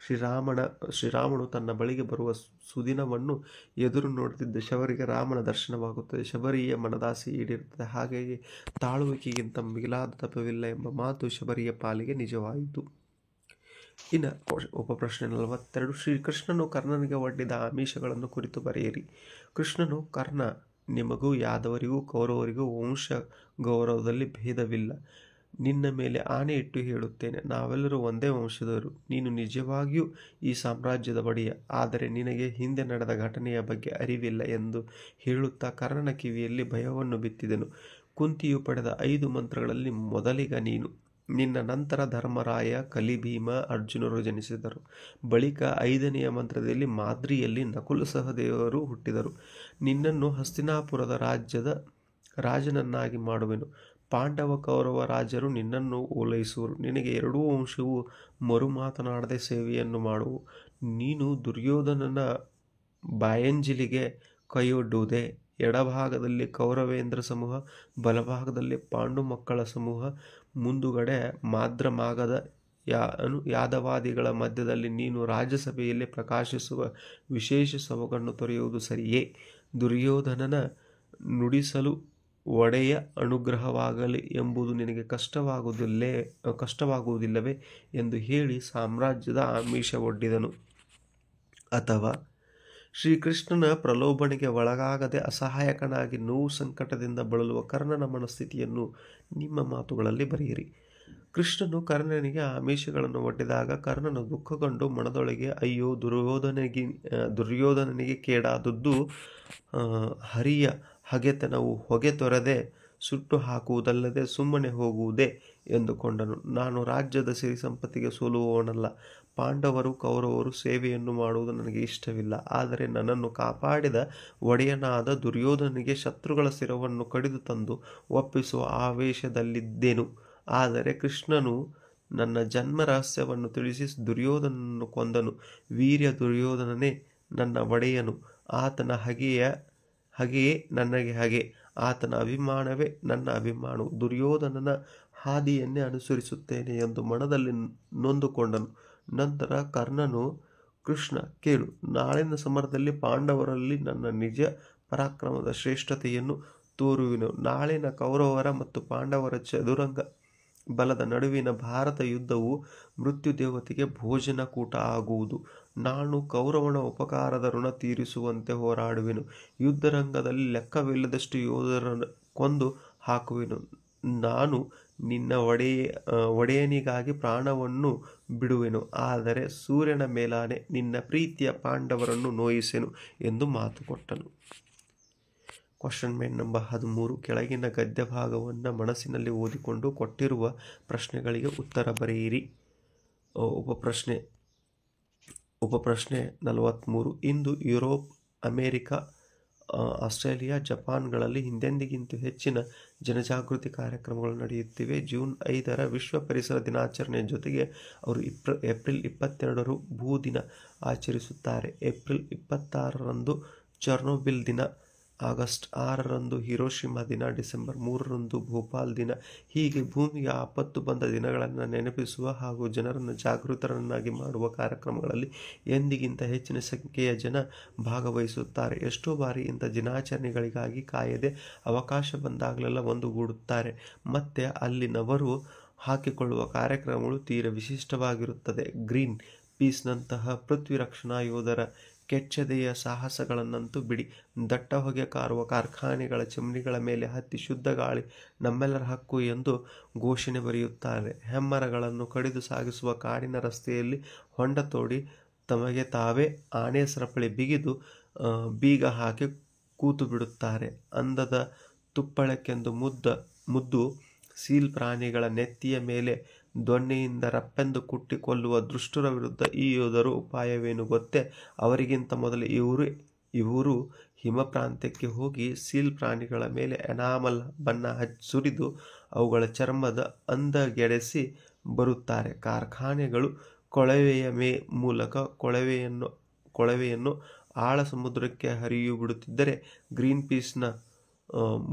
[SPEAKER 1] ಶ್ರೀರಾಮನು ತನ್ನ ಬಳಿಗೆ ಬರುವ ಸುದಿನವನ್ನು ಎದುರು ನೋಡುತ್ತಿದ್ದ ಶಬರಿಗೆ ರಾಮನ ದರ್ಶನವಾಗುತ್ತದೆ. ಶಬರಿಯ ಮನದಾಸೆ ಈಡೇರುತ್ತದೆ. ಹಾಗೆಯೇ ತಾಳುವಿಕೆಗಿಂತ ಮಿಗಿಲಾದ ತಪವಿಲ್ಲ ಎಂಬ ಮಾತು ಶಬರಿಯ ಪಾಲಿಗೆ ನಿಜವಾಯಿತು. ಇನ್ನು ಉಪಪ್ರಶ್ನೆ 42. ಶ್ರೀಕೃಷ್ಣನು ಕರ್ಣನಿಗೆ ಒಡ್ಡಿದ ಆಮಿಷಗಳನ್ನು ಕುರಿತು ಬರೆಯಿರಿ. ಕೃಷ್ಣನು, ಕರ್ಣ, ನಿಮಗೂ ಯಾದವರಿಗೂ ಕೌರವರಿಗೂ ವಂಶ ಗೌರವದಲ್ಲಿ ಭೇದವಿಲ್ಲ. ನಿನ್ನ ಮೇಲೆ ಆಣೆ ಇಟ್ಟು ಹೇಳುತ್ತೇನೆ, ನಾವೆಲ್ಲರೂ ಒಂದೇ ವಂಶದವರು. ನೀನು ನಿಜವಾಗಿಯೂ ಈ ಸಾಮ್ರಾಜ್ಯದ ಒಡೆಯ, ಆದರೆ ನಿನಗೆ ಹಿಂದೆ ನಡೆದ ಘಟನೆಯ ಬಗ್ಗೆ ಅರಿವಿಲ್ಲ ಎಂದು ಹೇಳುತ್ತಾ ಕರ್ಣನ ಕಿವಿಯಲ್ಲಿ ಭಯವನ್ನು ಬಿತ್ತಿದೆನು. ಕುಂತಿಯು ಪಡೆದ 5 ಮಂತ್ರಗಳಲ್ಲಿ ಮೊದಲಿಗ ನೀನು. ನಿನ್ನ ನಂತರ ಧರ್ಮರಾಯ, ಕಲಿಭೀಮ, ಅರ್ಜುನರು ಜನಿಸಿದರು. ಬಳಿಕ 5ನೆಯ ಮಂತ್ರದಲ್ಲಿ ಮಾದ್ರಿಯಲ್ಲಿ ನಕುಲ ಸಹದೇವರು ಹುಟ್ಟಿದರು. ನಿನ್ನನ್ನು ಹಸ್ತಿನಾಪುರದ ರಾಜ್ಯದ ರಾಜನನ್ನಾಗಿ ಮಾಡುವೆನು. ಪಾಂಡವ ಕೌರವ ರಾಜರು ನಿನ್ನನ್ನು ಓಲೈಸುವರು. ನಿನಗೆ 2 ವಂಶವು ಮರು ಮಾತನಾಡದೆ ಸೇವೆಯನ್ನು ಮಾಡುವು. ನೀನು ದುರ್ಯೋಧನನ ಬಾಯಂಜಿಲಿಗೆ ಕೈಯೊಡ್ಡುವುದೇ. ಎಡಭಾಗದಲ್ಲಿ ಕೌರವೇಂದ್ರ ಸಮೂಹ, ಬಲಭಾಗದಲ್ಲಿ ಪಾಂಡು ಮಕ್ಕಳ ಸಮೂಹ, ಮುಂದುಗಡೆ ಮಾದ್ರಮಾಗದ ಯಾದವಾದಿಗಳ ಮಧ್ಯದಲ್ಲಿ ನೀನು ರಾಜ್ಯಸಭೆಯಲ್ಲಿ ಪ್ರಕಾಶಿಸುವ ವಿಶೇಷ ಸೊಬಗನ್ನು ತೊರೆಯುವುದು ಸರಿಯೇ? ದುರ್ಯೋಧನನ ನುಡಿಸಲು ಒಡೆಯ ಅನುಗ್ರಹವಾಗಲಿ ಎಂಬುದು ನಿನಗೆ ಕಷ್ಟವಾಗುವುದಿಲ್ಲವೇ ಎಂದು ಹೇಳಿ ಸಾಮ್ರಾಜ್ಯದ ಆಮಿಷ ಒಡ್ಡಿದನು. ಅಥವಾ ಶ್ರೀಕೃಷ್ಣನ ಪ್ರಲೋಭನೆಗೆ ಒಳಗಾಗದೆ ಅಸಹಾಯಕನಾಗಿ ನೋವು ಸಂಕಟದಿಂದ ಬಳಲುವ ಕರ್ಣನ ಮನಸ್ಥಿತಿಯನ್ನು ನಿಮ್ಮ ಮಾತುಗಳಲ್ಲಿ ಬರೆಯಿರಿ. ಕೃಷ್ಣನು ಕರ್ಣನಿಗೆ ಆಮಿಷಗಳನ್ನು ಒಡ್ಡಿದಾಗ ಕರ್ಣನು ದುಃಖಗೊಂಡು ಮನದೊಳಗೆ, ಅಯ್ಯೋ, ದುರ್ಯೋಧನನಿಗೆ ಕೇಡಾದದ್ದು. ಹರಿಯ ಹಗೆತನವು ಹೊಗೆ ತೊರೆದೆ ಸುಟ್ಟು ಹಾಕುವುದಲ್ಲದೆ ಸುಮ್ಮನೆ ಹೋಗುವುದೇ ಎಂದುಕೊಂಡನು. ನಾನು ರಾಜ್ಯದ ಸಿರಿ ಸಂಪತ್ತಿಗೆ ಸೋಲುವವನಲ್ಲ. ಪಾಂಡವರು ಕೌರವರು ಸೇವೆಯನ್ನು ಮಾಡುವುದು ನನಗೆ ಇಷ್ಟವಿಲ್ಲ. ಆದರೆ ನನ್ನನ್ನು ಕಾಪಾಡಿದ ಒಡೆಯನಾದ ದುರ್ಯೋಧನಿಗೆ ಶತ್ರುಗಳ ಶಿರವನ್ನು ಕಡಿದು ತಂದು ಒಪ್ಪಿಸುವ ಆವೇಶದಲ್ಲಿದ್ದೆನು. ಆದರೆ ಕೃಷ್ಣನು ನನ್ನ ಜನ್ಮ ರಹಸ್ಯವನ್ನು ತಿಳಿಸಿ ದುರ್ಯೋಧನನ್ನು ಕೊಂದನು. ವೀರ್ಯ ದುರ್ಯೋಧನನೇ ನನ್ನ ಒಡೆಯನು. ಆತನ ಹಗೆಯೇ ನನಗೆ ಹಗೆ. ಆತನ ಅಭಿಮಾನವೇ ನನ್ನ ಅಭಿಮಾನವು. ದುರ್ಯೋಧನನ ಹಾದಿಯನ್ನೇ ಅನುಸರಿಸುತ್ತೇನೆ ಎಂದು ಮನದಲ್ಲಿ ನೊಂದುಕೊಂಡನು. ನಂತರ ಕರ್ಣನು, ಕೃಷ್ಣ ಕೇಳು, ನಾಳಿನ ಸಮರದಲ್ಲಿ ಪಾಂಡವರಲ್ಲಿ ನನ್ನ ನಿಜ ಪರಾಕ್ರಮದ ಶ್ರೇಷ್ಠತೆಯನ್ನು ತೋರುವೆನು. ನಾಳಿನ ಕೌರವರ ಮತ್ತು ಪಾಂಡವರ ಚದುರಂಗ ಬಲದ ನಡುವಿನ ಭಾರತ ಯುದ್ಧವು ಮೃತ್ಯುದೇವತೆಗೆ ಭೋಜನಕೂಟ ಆಗುವುದು. ನಾನು ಕೌರವನ ಉಪಕಾರದ ಋಣ ತೀರಿಸುವಂತೆ ಹೋರಾಡುವೆನು. ಯುದ್ಧರಂಗದಲ್ಲಿ ಲೆಕ್ಕವಿಲ್ಲದಷ್ಟು ಯೋಧರನ್ನು ಕೊಂದು ಹಾಕುವೆನು. ನಾನು ನಿನ್ನ ಒಡೆಯನಿಗಾಗಿ ಪ್ರಾಣವನ್ನು ಬಿಡುವೆನು. ಆದರೆ ಸೂರ್ಯನ ಮೇಲಾನೆ ನಿನ್ನ ಪ್ರೀತಿಯ ಪಾಂಡವರನ್ನು ನೋಯಿಸೆನು ಎಂದು ಮಾತು ಕೊಟ್ಟನು. Question main number 13. ಕೆಳಗಿನ ಗದ್ಯ ಭಾಗವನ್ನು ಮನಸ್ಸಿನಲ್ಲಿ ಓದಿಕೊಂಡು ಕೊಟ್ಟಿರುವ ಪ್ರಶ್ನೆಗಳಿಗೆ ಉತ್ತರ ಬರೆಯಿರಿ. ಉಪಪ್ರಶ್ನೆ 43. ಇಂದು ಯುರೋಪ್, ಅಮೆರಿಕ, ಆಸ್ಟ್ರೇಲಿಯಾ, ಜಪಾನ್ಗಳಲ್ಲಿ ಹಿಂದೆಂದಿಗಿಂತ ಹೆಚ್ಚಿನ ಜನಜಾಗೃತಿ ಕಾರ್ಯಕ್ರಮಗಳು ನಡೆಯುತ್ತಿವೆ. ಜೂನ್ 5ರ ವಿಶ್ವ ಪರಿಸರ ದಿನಾಚರಣೆಯ ಜೊತೆಗೆ ಅವರು ಏಪ್ರಿಲ್ 22 ಭೂ ದಿನ ಆಚರಿಸುತ್ತಾರೆ. ಏಪ್ರಿಲ್ 26ರಂದು ಚರ್ನೋಬಿಲ್ ದಿನ, ಆಗಸ್ಟ್ 6ರಂದು ಹಿರೋಶಿಮಾ ದಿನ, ಡಿಸೆಂಬರ್ 3ರಂದು ಭೋಪಾಲ್ ದಿನ. ಹೀಗೆ ಭೂಮಿಗೆ ಆಪತ್ತು ಬಂದ ದಿನಗಳನ್ನು ನೆನಪಿಸುವ ಹಾಗೂ ಜನರನ್ನು ಜಾಗೃತರನ್ನಾಗಿ ಮಾಡುವ ಕಾರ್ಯಕ್ರಮಗಳಲ್ಲಿ ಎಂದಿಗಿಂತ ಹೆಚ್ಚಿನ ಸಂಖ್ಯೆಯ ಜನ ಭಾಗವಹಿಸುತ್ತಾರೆ. ಎಷ್ಟೋ ಬಾರಿ ಇಂಥ ದಿನಾಚರಣೆಗಳಿಗಾಗಿ ಕಾಯದೆ ಅವಕಾಶ ಬಂದಾಗಲೆಲ್ಲ ಒಂದುಗೂಡುತ್ತಾರೆ. ಮತ್ತೆ ಅಲ್ಲಿನವರು ಹಾಕಿಕೊಳ್ಳುವ ಕಾರ್ಯಕ್ರಮಗಳು ತೀರ ವಿಶಿಷ್ಟವಾಗಿರುತ್ತದೆ. ಗ್ರೀನ್ ಪೀಸ್ನಂತಹ ಪೃಥ್ವಿ ರಕ್ಷಣಾ ಯೋಧರ ಕೆಚ್ಚೆದೆಯ ಸಾಹಸಗಳನ್ನಂತೂ ಬಿಡಿ. ದಟ್ಟ ಹೊಗೆ ಕಾರುವ ಕಾರ್ಖಾನೆಗಳ ಚಿಮಣಿಗಳ ಮೇಲೆ ಹತ್ತಿ ಶುದ್ಧ ಗಾಳಿ ನಮ್ಮೆಲ್ಲರ ಹಕ್ಕು ಎಂದು ಘೋಷಣೆ ಬರೆಯುತ್ತಾರೆ. ಹೆಮ್ಮರಗಳನ್ನು ಕಡಿದು ಸಾಗಿಸುವ ಕಾಡಿನ ರಸ್ತೆಯಲ್ಲಿ ಹೊಂಡ ತೋಡಿ ತಮಗೆ ತಾವೇ ಆನೆ ಸರಪಳಿ ಬಿಗಿದು ಬೀಗ ಹಾಕಿ ಕೂತು ಬಿಡುತ್ತಾರೆ. ಅಂದದ ತುಪ್ಪಳಕ್ಕೆಂದು ಮುದ್ದು ಸೀಲ್ ಪ್ರಾಣಿಗಳ ನೆತ್ತಿಯ ಮೇಲೆ ದೊಣ್ಣೆಯಿಂದ ರಪ್ಪೆಂದು ಕುಟ್ಟಿ ಕೊಲ್ಲುವ ದುಷ್ಟರ ವಿರುದ್ಧ ಈ ಯೋಧರು ಉಪಾಯವೇನು ಗೊತ್ತೇ? ಅವರಿಗಿಂತ ಮೊದಲು ಇವರು ಹಿಮ ಪ್ರಾಂತ್ಯಕ್ಕೆ ಹೋಗಿ ಸೀಲ್ ಪ್ರಾಣಿಗಳ ಮೇಲೆ ಎನಾಮಲ್ ಬಣ್ಣ ಸುರಿದು ಅವುಗಳ ಚರ್ಮದ ಅಂದಗೆಡಿಸಿ ಬರುತ್ತಾರೆ. ಕಾರ್ಖಾನೆಗಳು ಕೊಳವೆಯ ಮೂಲಕ ಕೊಳವೆಯನ್ನು ಆಳ ಸಮುದ್ರಕ್ಕೆ ಹರಿಯುಬಿಡುತ್ತಿದ್ದರೆ ಗ್ರೀನ್ ಪೀಸ್ನ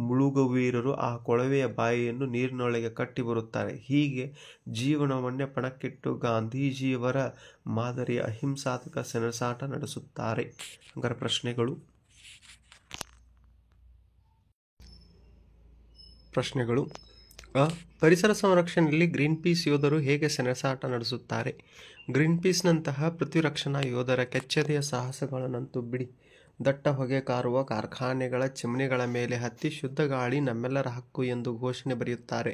[SPEAKER 1] ಮುಳುಗುವೀರರು ಆ ಕೊಳವೆಯ ಬಾಯಿಯನ್ನು ನೀರಿನೊಳಗೆ ಕಟ್ಟಿ ಬರುತ್ತಾರೆ. ಹೀಗೆ ಜೀವನವನ್ನೇ ಪಣಕ್ಕಿಟ್ಟು ಗಾಂಧೀಜಿಯವರ ಮಾದರಿಯ ಅಹಿಂಸಾತ್ಮಕ ಸೆಣಸಾಟ ನಡೆಸುತ್ತಾರೆ. ಹಂಗಾರೆ ಪ್ರಶ್ನೆಗಳು. ಪರಿಸರ ಸಂರಕ್ಷಣೆಯಲ್ಲಿ ಗ್ರೀನ್ ಪೀಸ್ ಯೋಧರು ಹೇಗೆ ಸೆಣಸಾಟ ನಡೆಸುತ್ತಾರೆ? ಗ್ರೀನ್ ಪೀಸ್ನಂತಹ ಪೃಥ್ವಿ ರಕ್ಷಣಾ ಯೋಧರ ಕೆಚ್ಚೆದೆಯ ಸಾಹಸಗಳನ್ನಂತೂ ಬಿಡಿ. ದಟ್ಟ ಹೊಗೆ ಕಾರುವ ಕಾರ್ಖಾನೆಗಳ ಚಿಮಣಿಗಳ ಮೇಲೆ ಹತ್ತಿ ಶುದ್ಧ ಗಾಳಿ ನಮ್ಮೆಲ್ಲರ ಹಕ್ಕು ಎಂದು ಘೋಷಣೆ ಬರೆಯುತ್ತಾರೆ.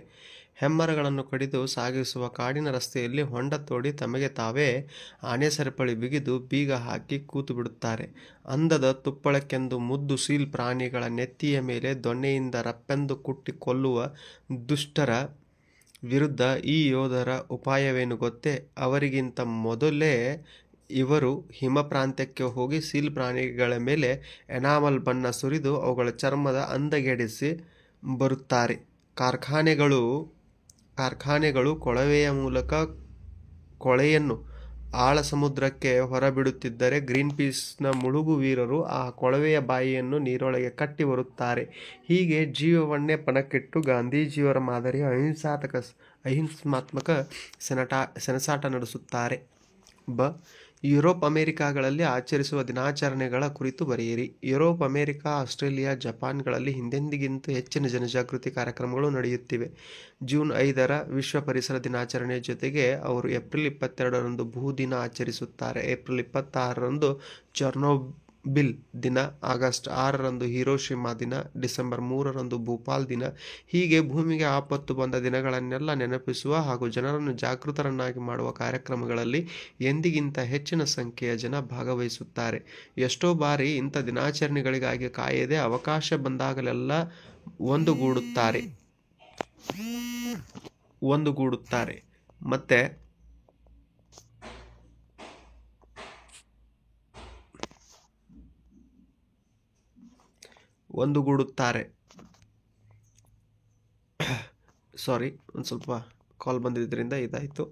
[SPEAKER 1] ಹೆಮ್ಮರಗಳನ್ನು ಕಡಿದು ಸಾಗಿಸುವ ಕಾಡಿನ ರಸ್ತೆಯಲ್ಲಿ ಹೊಂಡ ತೋಡಿ ತಮಗೆ ತಾವೇ ಆನೆ ಸರಪಳಿ ಬಿಗಿದು ಬೀಗ ಹಾಕಿ ಕೂತು ಬಿಡುತ್ತಾರೆ. ಅಂದದ ತುಪ್ಪಳಕ್ಕೆಂದು ಮುದ್ದು ಸೀಲ್ ಪ್ರಾಣಿಗಳ ನೆತ್ತಿಯ ಮೇಲೆ ದೊಣ್ಣೆಯಿಂದ ರಪ್ಪೆಂದು ಕುಟ್ಟಿ ಕೊಲ್ಲುವ ದುಷ್ಟರ ವಿರುದ್ಧ ಈ ಯೋಧರ ಉಪಾಯವೇನು ಗೊತ್ತೇ? ಅವರಿಗಿಂತ ಮೊದಲೇ ಇವರು ಹಿಮ ಪ್ರಾಂತ್ಯಕ್ಕೆ ಹೋಗಿ ಸೀಲ್ ಪ್ರಾಣಿಗಳ ಮೇಲೆ ಎನಾಮಲ್ ಬಣ್ಣ ಸುರಿದು ಅವುಗಳ ಚರ್ಮದ ಅಂದಗೆಡಿಸಿ ಬರುತ್ತಾರೆ. ಕಾರ್ಖಾನೆಗಳು ಕೊಳವೆಯ ಮೂಲಕ ಕೊಳೆಯನ್ನು ಆಳ ಸಮುದ್ರಕ್ಕೆ ಹೊರಬಿಡುತ್ತಿದ್ದರೆ ಗ್ರೀನ್ ಪೀಸ್ನ ಮುಳುಗುವೀರರು ಆ ಕೊಳವೆಯ ಬಾಯಿಯನ್ನು ನೀರೊಳಗೆ ಕಟ್ಟಿ ಬರುತ್ತಾರೆ. ಹೀಗೆ ಜೀವವನ್ನೇ ಪಣಕ್ಕಿಟ್ಟು ಗಾಂಧೀಜಿಯವರ ಮಾದರಿಯ ಅಹಿಂಸಾತ್ಮಕ ಸೆಣಸಾಟ ನಡೆಸುತ್ತಾರೆ. ಯುರೋಪ್, ಅಮೆರಿಕಾಗಳಲ್ಲಿ ಆಚರಿಸುವ ದಿನಾಚರಣೆಗಳ ಕುರಿತು ಬರೆಯಿರಿ. ಯುರೋಪ್, ಅಮೆರಿಕ, ಆಸ್ಟ್ರೇಲಿಯಾ, ಜಪಾನ್ಗಳಲ್ಲಿ ಹಿಂದೆಂದಿಗಿಂತ ಹೆಚ್ಚಿನ ಜನಜಾಗೃತಿ ಕಾರ್ಯಕ್ರಮಗಳು ನಡೆಯುತ್ತಿವೆ. ಜೂನ್ 5ರ ವಿಶ್ವ ಪರಿಸರ ದಿನಾಚರಣೆಯ ಜೊತೆಗೆ ಅವರು ಏಪ್ರಿಲ್ 22ರಂದು ಭೂ ದಿನ ಆಚರಿಸುತ್ತಾರೆ. ಏಪ್ರಿಲ್ 26ರಂದು ಚರ್ನೋಬಿಲ್ ದಿನ, ಆಗಸ್ಟ್ 6ರಂದು ಹಿರೋಶಿಮಾ ದಿನ, ಡಿಸೆಂಬರ್ 3ರಂದು ಭೋಪಾಲ್ ದಿನ. ಹೀಗೆ ಭೂಮಿಗೆ ಆಪತ್ತು ಬಂದ ದಿನಗಳನ್ನೆಲ್ಲ ನೆನಪಿಸುವ ಹಾಗೂ ಜನರನ್ನು ಜಾಗೃತರನ್ನಾಗಿ ಮಾಡುವ ಕಾರ್ಯಕ್ರಮಗಳಲ್ಲಿ ಎಂದಿಗಿಂತ ಹೆಚ್ಚಿನ ಸಂಖ್ಯೆಯ ಜನ ಭಾಗವಹಿಸುತ್ತಾರೆ. ಎಷ್ಟೋ ಬಾರಿ ಇಂಥ ದಿನಾಚರಣೆಗಳಿಗಾಗಿ ಕಾಯದೆ ಅವಕಾಶ ಬಂದಾಗಲೆಲ್ಲ ಒಂದುಗೂಡುತ್ತಾರೆ ಮತ್ತೆ ಒಂದುಗೂಡುತ್ತಾರೆ. ಸಾರಿ, ಒಂದು ಸ್ವಲ್ಪ ಕಾಲ್ ಬಂದಿದ್ದರಿಂದ ಇದಾಯಿತು.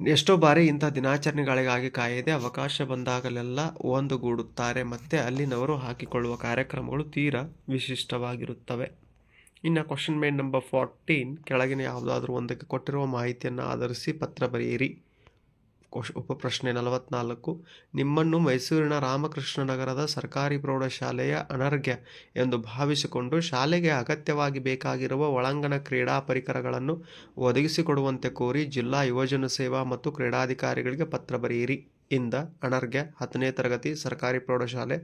[SPEAKER 1] ಎಷ್ಟೋ ಬಾರಿ ಇಂಥ ದಿನಾಚರಣೆಗಳಿಗಾಗಿ ಕಾಯದೆ ಅವಕಾಶ ಬಂದಾಗಲೆಲ್ಲ ಒಂದುಗೂಡುತ್ತಾರೆ ಮತ್ತು ಅಲ್ಲಿನವರು ಹಾಕಿಕೊಳ್ಳುವ ಕಾರ್ಯಕ್ರಮಗಳು ತೀರಾ ವಿಶಿಷ್ಟವಾಗಿರುತ್ತವೆ. ಇನ್ನು ಕ್ವಶನ್ ಮೇನ್ ನಂಬರ್ 14, ಕೆಳಗಿನ ಯಾವುದಾದ್ರೂ ಒಂದಕ್ಕೆ ಕೊಟ್ಟಿರುವ ಮಾಹಿತಿಯನ್ನು ಆಧರಿಸಿ ಪತ್ರ ಬರೆಯಿರಿ. ಉಪಪ್ರಶ್ನೆ 44, ನಿಮ್ಮನ್ನು ಮೈಸೂರಿನ ರಾಮಕೃಷ್ಣ ನಗರದ ಸರ್ಕಾರಿ ಪ್ರೌಢಶಾಲೆಯ ಅನರ್ಘ್ಯ ಎಂದು ಭಾವಿಸಿಕೊಂಡು ಶಾಲೆಗೆ ಅಗತ್ಯವಾಗಿ ಬೇಕಾಗಿರುವ ಒಳಾಂಗಣ ಕ್ರೀಡಾ ಪರಿಕರಗಳನ್ನು ಒದಗಿಸಿಕೊಡುವಂತೆ ಕೋರಿ ಜಿಲ್ಲಾ ಯುವಜನ ಸೇವಾ ಮತ್ತು ಕ್ರೀಡಾಧಿಕಾರಿಗಳಿಗೆ ಪತ್ರ ಬರೆಯಿರಿ. ಇಂದ ಅನರ್ಘ್ಯ 10ನೇ ತರಗತಿ ಸರ್ಕಾರಿ ಪ್ರೌಢಶಾಲೆ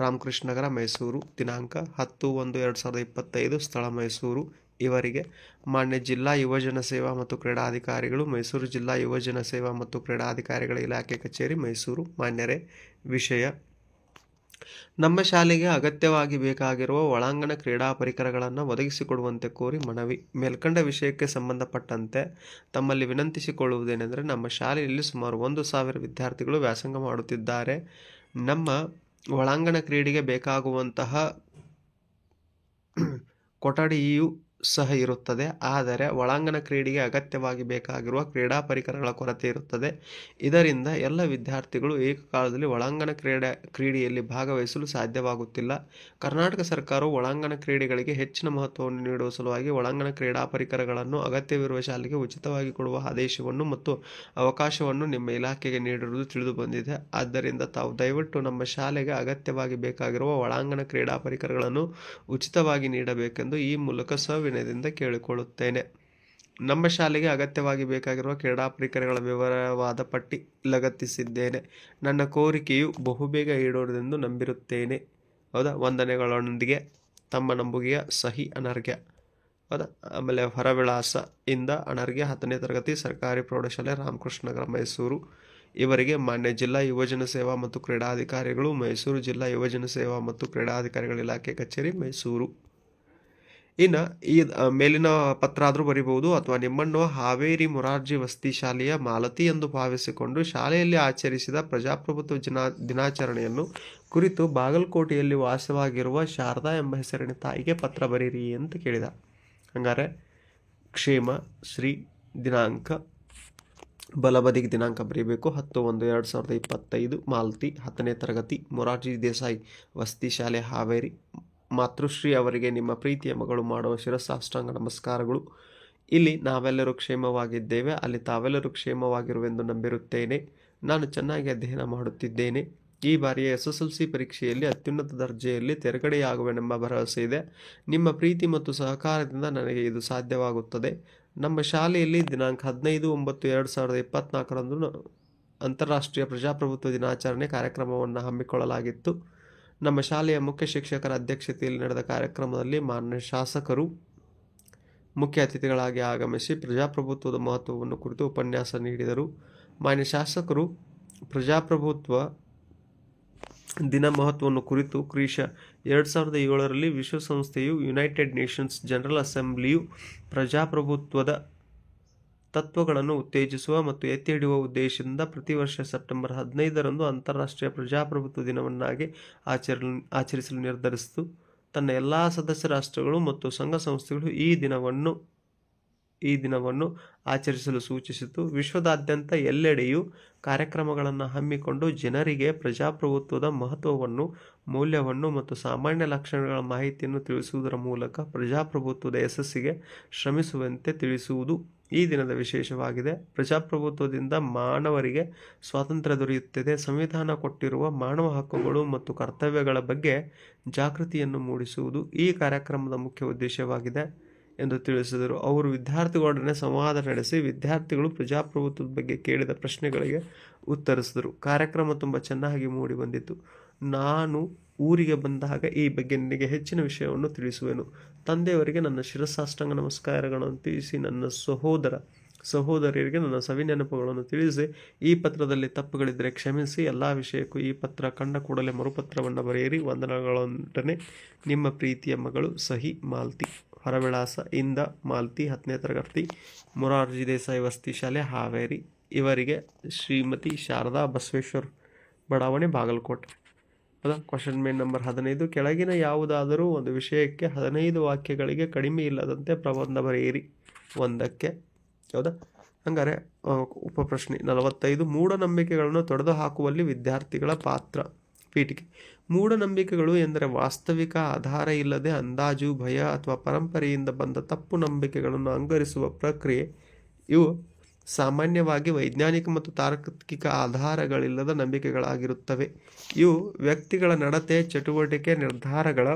[SPEAKER 1] ರಾಮಕೃಷ್ಣ ನಗರ ಮೈಸೂರು. ದಿನಾಂಕ 10/1/2025. ಸ್ಥಳ ಮೈಸೂರು. ಇವರಿಗೆ ಮಾನ್ಯ ಜಿಲ್ಲಾ ಯುವಜನ ಸೇವಾ ಮತ್ತು ಕ್ರೀಡಾಧಿಕಾರಿಗಳು, ಮೈಸೂರು ಜಿಲ್ಲಾ ಯುವಜನ ಸೇವಾ ಮತ್ತು ಕ್ರೀಡಾಧಿಕಾರಿಗಳ ಇಲಾಖೆ ಕಚೇರಿ ಮೈಸೂರು. ಮಾನ್ಯರೇ, ವಿಷಯ: ನಮ್ಮ ಶಾಲೆಗೆ ಅಗತ್ಯವಾಗಿ ಬೇಕಾಗಿರುವ ಒಳಾಂಗಣ ಕ್ರೀಡಾ ಪರಿಕರಗಳನ್ನು ಒದಗಿಸಿಕೊಡುವಂತೆ ಕೋರಿ ಮನವಿ. ಮೇಲ್ಕಂಡ ವಿಷಯಕ್ಕೆ ಸಂಬಂಧಪಟ್ಟಂತೆ ತಮ್ಮಲ್ಲಿ ವಿನಂತಿಸಿಕೊಳ್ಳುವುದೇನೆಂದರೆ, ನಮ್ಮ ಶಾಲೆಯಲ್ಲಿ ಸುಮಾರು 1,000 ವಿದ್ಯಾರ್ಥಿಗಳು ವ್ಯಾಸಂಗ ಮಾಡುತ್ತಿದ್ದಾರೆ. ನಮ್ಮ ಒಳಾಂಗಣ ಕ್ರೀಡೆಗೆ ಬೇಕಾಗುವಂತಹ ಕೊಠಡಿಯೂ ಸಹ ಇರುತ್ತದೆ. ಆದರೆ ಒಳಾಂಗಣ ಕ್ರೀಡೆಗೆ ಅಗತ್ಯವಾಗಿ ಬೇಕಾಗಿರುವ ಕ್ರೀಡಾ ಪರಿಕರಗಳ ಕೊರತೆ ಇರುತ್ತದೆ. ಇದರಿಂದ ಎಲ್ಲ ವಿದ್ಯಾರ್ಥಿಗಳು ಏಕಕಾಲದಲ್ಲಿ ಒಳಾಂಗಣ ಕ್ರೀಡೆಯಲ್ಲಿ ಭಾಗವಹಿಸಲು ಸಾಧ್ಯವಾಗುತ್ತಿಲ್ಲ. ಕರ್ನಾಟಕ ಸರ್ಕಾರವು ಒಳಾಂಗಣ ಕ್ರೀಡೆಗಳಿಗೆ ಹೆಚ್ಚಿನ ಮಹತ್ವವನ್ನು ನೀಡುವ ಸಲುವಾಗಿ ಒಳಾಂಗಣ ಕ್ರೀಡಾ ಪರಿಕರಗಳನ್ನು ಅಗತ್ಯವಿರುವ ಶಾಲೆಗೆ ಉಚಿತವಾಗಿ ಕೊಡುವ ಆದೇಶವನ್ನು ಮತ್ತು ಅವಕಾಶವನ್ನು ನಿಮ್ಮ ಇಲಾಖೆಗೆ ನೀಡಿರುವುದು ತಿಳಿದು ಬಂದಿದೆ. ಆದ್ದರಿಂದ ತಾವು ದಯವಿಟ್ಟು ನಮ್ಮ ಶಾಲೆಗೆ ಅಗತ್ಯವಾಗಿ ಬೇಕಾಗಿರುವ ಒಳಾಂಗಣ ಕ್ರೀಡಾ ಪರಿಕರಗಳನ್ನು ಉಚಿತವಾಗಿ ನೀಡಬೇಕೆಂದು ಈ ಮೂಲಕ ಸವಿನಯದಿಂದ ಕೇಳಿಕೊಳ್ಳುತ್ತೇನೆ. ನಮ್ಮ ಶಾಲೆಗೆ ಅಗತ್ಯವಾಗಿ ಬೇಕಾಗಿರುವ ಕ್ರೀಡಾ ಪರಿಕರಗಳ ವಿವರವಾದ ಪಟ್ಟಿ ಲಗತ್ತಿಸಿದ್ದೇನೆ. ನನ್ನ ಕೋರಿಕೆಯು ಬಹುಬೇಗ ಈಡೇರುವುದೆಂದು ನಂಬಿರುತ್ತೇನೆ. ಹೌದಾ? ವಂದನೆಗಳೊಂದಿಗೆ ತಮ್ಮ ನಂಬುಗೆಯ ಸಹಿ ಅನರ್ಘ್ಯ. ಹೌದಾ? ಆಮೇಲೆ ಹೊರವಿಳಾಸ: ಇಂದ ಅನರ್ಘ್ಯ 10ನೇ ತರಗತಿ ಸರ್ಕಾರಿ ಪ್ರೌಢಶಾಲೆ ರಾಮಕೃಷ್ಣ ನಗರ ಮೈಸೂರು. ಇವರಿಗೆ ಮಾನ್ಯ ಜಿಲ್ಲಾ ಯುವಜನ ಸೇವಾ ಮತ್ತು ಕ್ರೀಡಾಧಿಕಾರಿಗಳು, ಮೈಸೂರು ಜಿಲ್ಲಾ ಯುವಜನ ಸೇವಾ ಮತ್ತು ಕ್ರೀಡಾಧಿಕಾರಿಗಳ ಇಲಾಖೆ ಕಚೇರಿ ಮೈಸೂರು. ಇನ್ನು ಈ ಮೇಲಿನ ಪತ್ರ ಆದರೂ ಬರೀಬಹುದು, ಅಥವಾ ನಿಮ್ಮನ್ನು ಹಾವೇರಿ ಮೊರಾರ್ಜಿ ವಸತಿ ಶಾಲೆಯ ಮಾಲತಿ ಎಂದು ಭಾವಿಸಿಕೊಂಡು ಶಾಲೆಯಲ್ಲಿ ಆಚರಿಸಿದ ಪ್ರಜಾಪ್ರಭುತ್ವ ದಿನಾಚರಣೆಯನ್ನು ಕುರಿತು ಬಾಗಲಕೋಟೆಯಲ್ಲಿ ವಾಸವಾಗಿರುವ ಶಾರದಾ ಎಂಬ ಹೆಸರಿನ ತಾಯಿಗೆ ಪತ್ರ ಬರೀರಿ ಅಂತ ಕೇಳಿದ. ಹಂಗಾರೆ ಕ್ಷೇಮ ಶ್ರೀ ದಿನಾಂಕ ಬಲಬದಿಗೆ ದಿನಾಂಕ ಬರೀಬೇಕು. 10/1/2025. ಮಾಲತಿ 10ನೇ ತರಗತಿ ಮೊರಾರ್ಜಿ ದೇಸಾಯಿ ವಸತಿ ಶಾಲೆ ಹಾವೇರಿ. ಮಾತೃಶ್ರೀ ಅವರಿಗೆ ನಿಮ್ಮ ಪ್ರೀತಿಯ ಮಗಳು ಮಾಡುವ ಶಿರಸಾಷ್ಟಾಂಗ ನಮಸ್ಕಾರಗಳು. ಇಲ್ಲಿ ನಾವೆಲ್ಲರೂ ಕ್ಷೇಮವಾಗಿದ್ದೇವೆ, ಅಲ್ಲಿ ತಾವೆಲ್ಲರೂ ಕ್ಷೇಮವಾಗಿರುವೆಂದು ನಂಬಿರುತ್ತೇನೆ. ನಾನು ಚೆನ್ನಾಗಿ ಅಧ್ಯಯನ ಮಾಡುತ್ತಿದ್ದೇನೆ. ಈ ಬಾರಿಯ SSLC ಪರೀಕ್ಷೆಯಲ್ಲಿ ಅತ್ಯುನ್ನತ ದರ್ಜೆಯಲ್ಲಿ ತೇರ್ಗಡೆಯಾಗುವೆನೆಂಬ ಭರವಸೆ ಇದೆ. ನಿಮ್ಮ ಪ್ರೀತಿ ಮತ್ತು ಸಹಕಾರದಿಂದ ನನಗೆ ಇದು ಸಾಧ್ಯವಾಗುತ್ತದೆ. ನಮ್ಮ ಶಾಲೆಯಲ್ಲಿ ದಿನಾಂಕ 15/9/2024 ಅಂತಾರಾಷ್ಟ್ರೀಯ ಪ್ರಜಾಪ್ರಭುತ್ವ ದಿನಾಚರಣೆ ಕಾರ್ಯಕ್ರಮವನ್ನು ಹಮ್ಮಿಕೊಳ್ಳಲಾಗಿತ್ತು. ನಮ್ಮ ಶಾಲೆಯ ಮುಖ್ಯ ಶಿಕ್ಷಕರ ಅಧ್ಯಕ್ಷತೆಯಲ್ಲಿ ನಡೆದ ಕಾರ್ಯಕ್ರಮದಲ್ಲಿ ಮಾನ್ಯ ಶಾಸಕರು ಮುಖ್ಯ ಅತಿಥಿಗಳಾಗಿ ಆಗಮಿಸಿ ಪ್ರಜಾಪ್ರಭುತ್ವದ ಮಹತ್ವವನ್ನು ಕುರಿತು ಉಪನ್ಯಾಸ ನೀಡಿದರು. ಮಾನ್ಯ ಶಾಸಕರು ಪ್ರಜಾಪ್ರಭುತ್ವ ದಿನ ಮಹತ್ವವನ್ನು ಕುರಿತು ಕ್ರಿಶ 2007ರಲ್ಲಿ ವಿಶ್ವಸಂಸ್ಥೆಯು ಯುನೈಟೆಡ್ ನೇಷನ್ಸ್ ಜನರಲ್ ಅಸೆಂಬ್ಲಿಯು ಪ್ರಜಾಪ್ರಭುತ್ವದ ತತ್ವಗಳನ್ನು ಉತ್ತೇಜಿಸುವ ಮತ್ತು ಎತ್ತಿ ಹಿಡಿಯುವ ಉದ್ದೇಶದಿಂದ ಪ್ರತಿ ವರ್ಷ ಸೆಪ್ಟೆಂಬರ್ 15ರಂದು ಅಂತಾರಾಷ್ಟ್ರೀಯ ಪ್ರಜಾಪ್ರಭುತ್ವ ದಿನವನ್ನಾಗಿ ಆಚರಿಸಲು ನಿರ್ಧರಿಸಿತು. ತನ್ನ ಎಲ್ಲ ಸದಸ್ಯ ರಾಷ್ಟ್ರಗಳು ಮತ್ತು ಸಂಘ ಸಂಸ್ಥೆಗಳು ಈ ದಿನವನ್ನು ಆಚರಿಸಲು ಸೂಚಿಸಿತು. ವಿಶ್ವದಾದ್ಯಂತ ಎಲ್ಲೆಡೆಯೂ ಕಾರ್ಯಕ್ರಮಗಳನ್ನು ಹಮ್ಮಿಕೊಂಡು ಜನರಿಗೆ ಪ್ರಜಾಪ್ರಭುತ್ವದ ಮಹತ್ವವನ್ನು, ಮೌಲ್ಯವನ್ನು ಮತ್ತು ಸಾಮಾನ್ಯ ಲಕ್ಷಣಗಳ ಮಾಹಿತಿಯನ್ನು ತಿಳಿಸುವುದರ ಮೂಲಕ ಪ್ರಜಾಪ್ರಭುತ್ವದ ಯಶಸ್ಸಿಗೆ ಶ್ರಮಿಸುವಂತೆ ತಿಳಿಸುವುದು ಈ ದಿನದ ವಿಶೇಷವಾಗಿದೆ. ಪ್ರಜಾಪ್ರಭುತ್ವದಿಂದ ಮಾನವರಿಗೆ ಸ್ವಾತಂತ್ರ್ಯ ದೊರೆಯುತ್ತದೆ. ಸಂವಿಧಾನ ಕೊಟ್ಟಿರುವ ಮಾನವ ಹಕ್ಕುಗಳು ಮತ್ತು ಕರ್ತವ್ಯಗಳ ಬಗ್ಗೆ ಜಾಗೃತಿಯನ್ನು ಮೂಡಿಸುವುದು ಈ ಕಾರ್ಯಕ್ರಮದ ಮುಖ್ಯ ಉದ್ದೇಶವಾಗಿದೆ ಎಂದು ತಿಳಿಸಿದರು. ಅವರು ವಿದ್ಯಾರ್ಥಿಗಳೊಡನೆ ಸಂವಾದ ನಡೆಸಿ ವಿದ್ಯಾರ್ಥಿಗಳು ಪ್ರಜಾಪ್ರಭುತ್ವದ ಬಗ್ಗೆ ಕೇಳಿದ ಪ್ರಶ್ನೆಗಳಿಗೆ ಉತ್ತರಿಸಿದರು. ಕಾರ್ಯಕ್ರಮ ತುಂಬ ಚೆನ್ನಾಗಿ ಮೂಡಿ ಬಂದಿತು. ನಾನು ಊರಿಗೆ ಬಂದಾಗ ಈ ಬಗ್ಗೆ ನಿನಗೆ ಹೆಚ್ಚಿನ ವಿಷಯವನ್ನು ತಿಳಿಸುವೆನು. ತಂದೆಯವರಿಗೆ ನನ್ನ ಶಿರಸಾಷ್ಟಾಂಗ ನಮಸ್ಕಾರಗಳನ್ನು ತಿಳಿಸಿ ನನ್ನ ಸಹೋದರ ಸಹೋದರಿಯರಿಗೆ ನನ್ನ ಸವಿನೆನಪುಗಳನ್ನು ತಿಳಿಸಿ. ಈ ಪತ್ರದಲ್ಲಿ ತಪ್ಪುಗಳಿದ್ದರೆ ಕ್ಷಮಿಸಿ. ಎಲ್ಲ ವಿಷಯಕ್ಕೂ ಈ ಪತ್ರ ಕಂಡ ಕೂಡಲೇ ಮರುಪತ್ರವನ್ನು ಬರೆಯಿರಿ. ವಂದನೆಗಳೊಂಟನೆ ನಿಮ್ಮ ಪ್ರೀತಿಯ ಮಗಳು ಸಹಿ ಮಾಲ್ತಿ. ಹೊರವಿಳಾಸ ಇಂದ ಮಾಲ್ತಿ, 10ನೇ ತರಗತಿ, ಮೊರಾರ್ಜಿ ದೇಸಾಯಿ ವಸತಿ ಶಾಲೆ, ಹಾವೇರಿ. ಇವರಿಗೆ ಶ್ರೀಮತಿ ಶಾರದಾ ಬಸವೇಶ್ವರ್ ಬಡಾವಣೆ, ಬಾಗಲಕೋಟೆ. ಹೌದಾ? Question main number 15. ಕೆಳಗಿನ ಯಾವುದಾದರೂ ಒಂದು ವಿಷಯಕ್ಕೆ 15 ವಾಕ್ಯಗಳಿಗೆ ಕಡಿಮೆ ಇಲ್ಲದಂತೆ ಪ್ರಬಂಧ ಬರೆಯಿರಿ. ಒಂದಕ್ಕೆ. ಹೌದಾ? ಹಂಗಾರೆ ಉಪಪ್ರಶ್ನೆ 45. ಮೂಢನಂಬಿಕೆಗಳನ್ನು ತೊಡೆದು ಹಾಕುವಲ್ಲಿ ವಿದ್ಯಾರ್ಥಿಗಳ ಪಾತ್ರ. ಪೀಠಿಕೆ. ಮೂಢನಂಬಿಕೆಗಳು ಎಂದರೆ ವಾಸ್ತವಿಕ ಆಧಾರ ಇಲ್ಲದೆ ಅಂದಾಜು, ಭಯ ಅಥವಾ ಪರಂಪರೆಯಿಂದ ಬಂದ ತಪ್ಪು ನಂಬಿಕೆಗಳನ್ನು ಅಂಗರಿಸುವ ಪ್ರಕ್ರಿಯೆ. ಇವು ಸಾಮಾನ್ಯವಾಗಿ ವೈಜ್ಞಾನಿಕ ಮತ್ತು ತಾರ್ಕಿಕ ಆಧಾರಗಳಿಲ್ಲದ ನಂಬಿಕೆಗಳಾಗಿರುತ್ತವೆ. ಇವು ವ್ಯಕ್ತಿಗಳ ನಡತೆ, ಚಟುವಟಿಕೆ, ನಿರ್ಧಾರಗಳ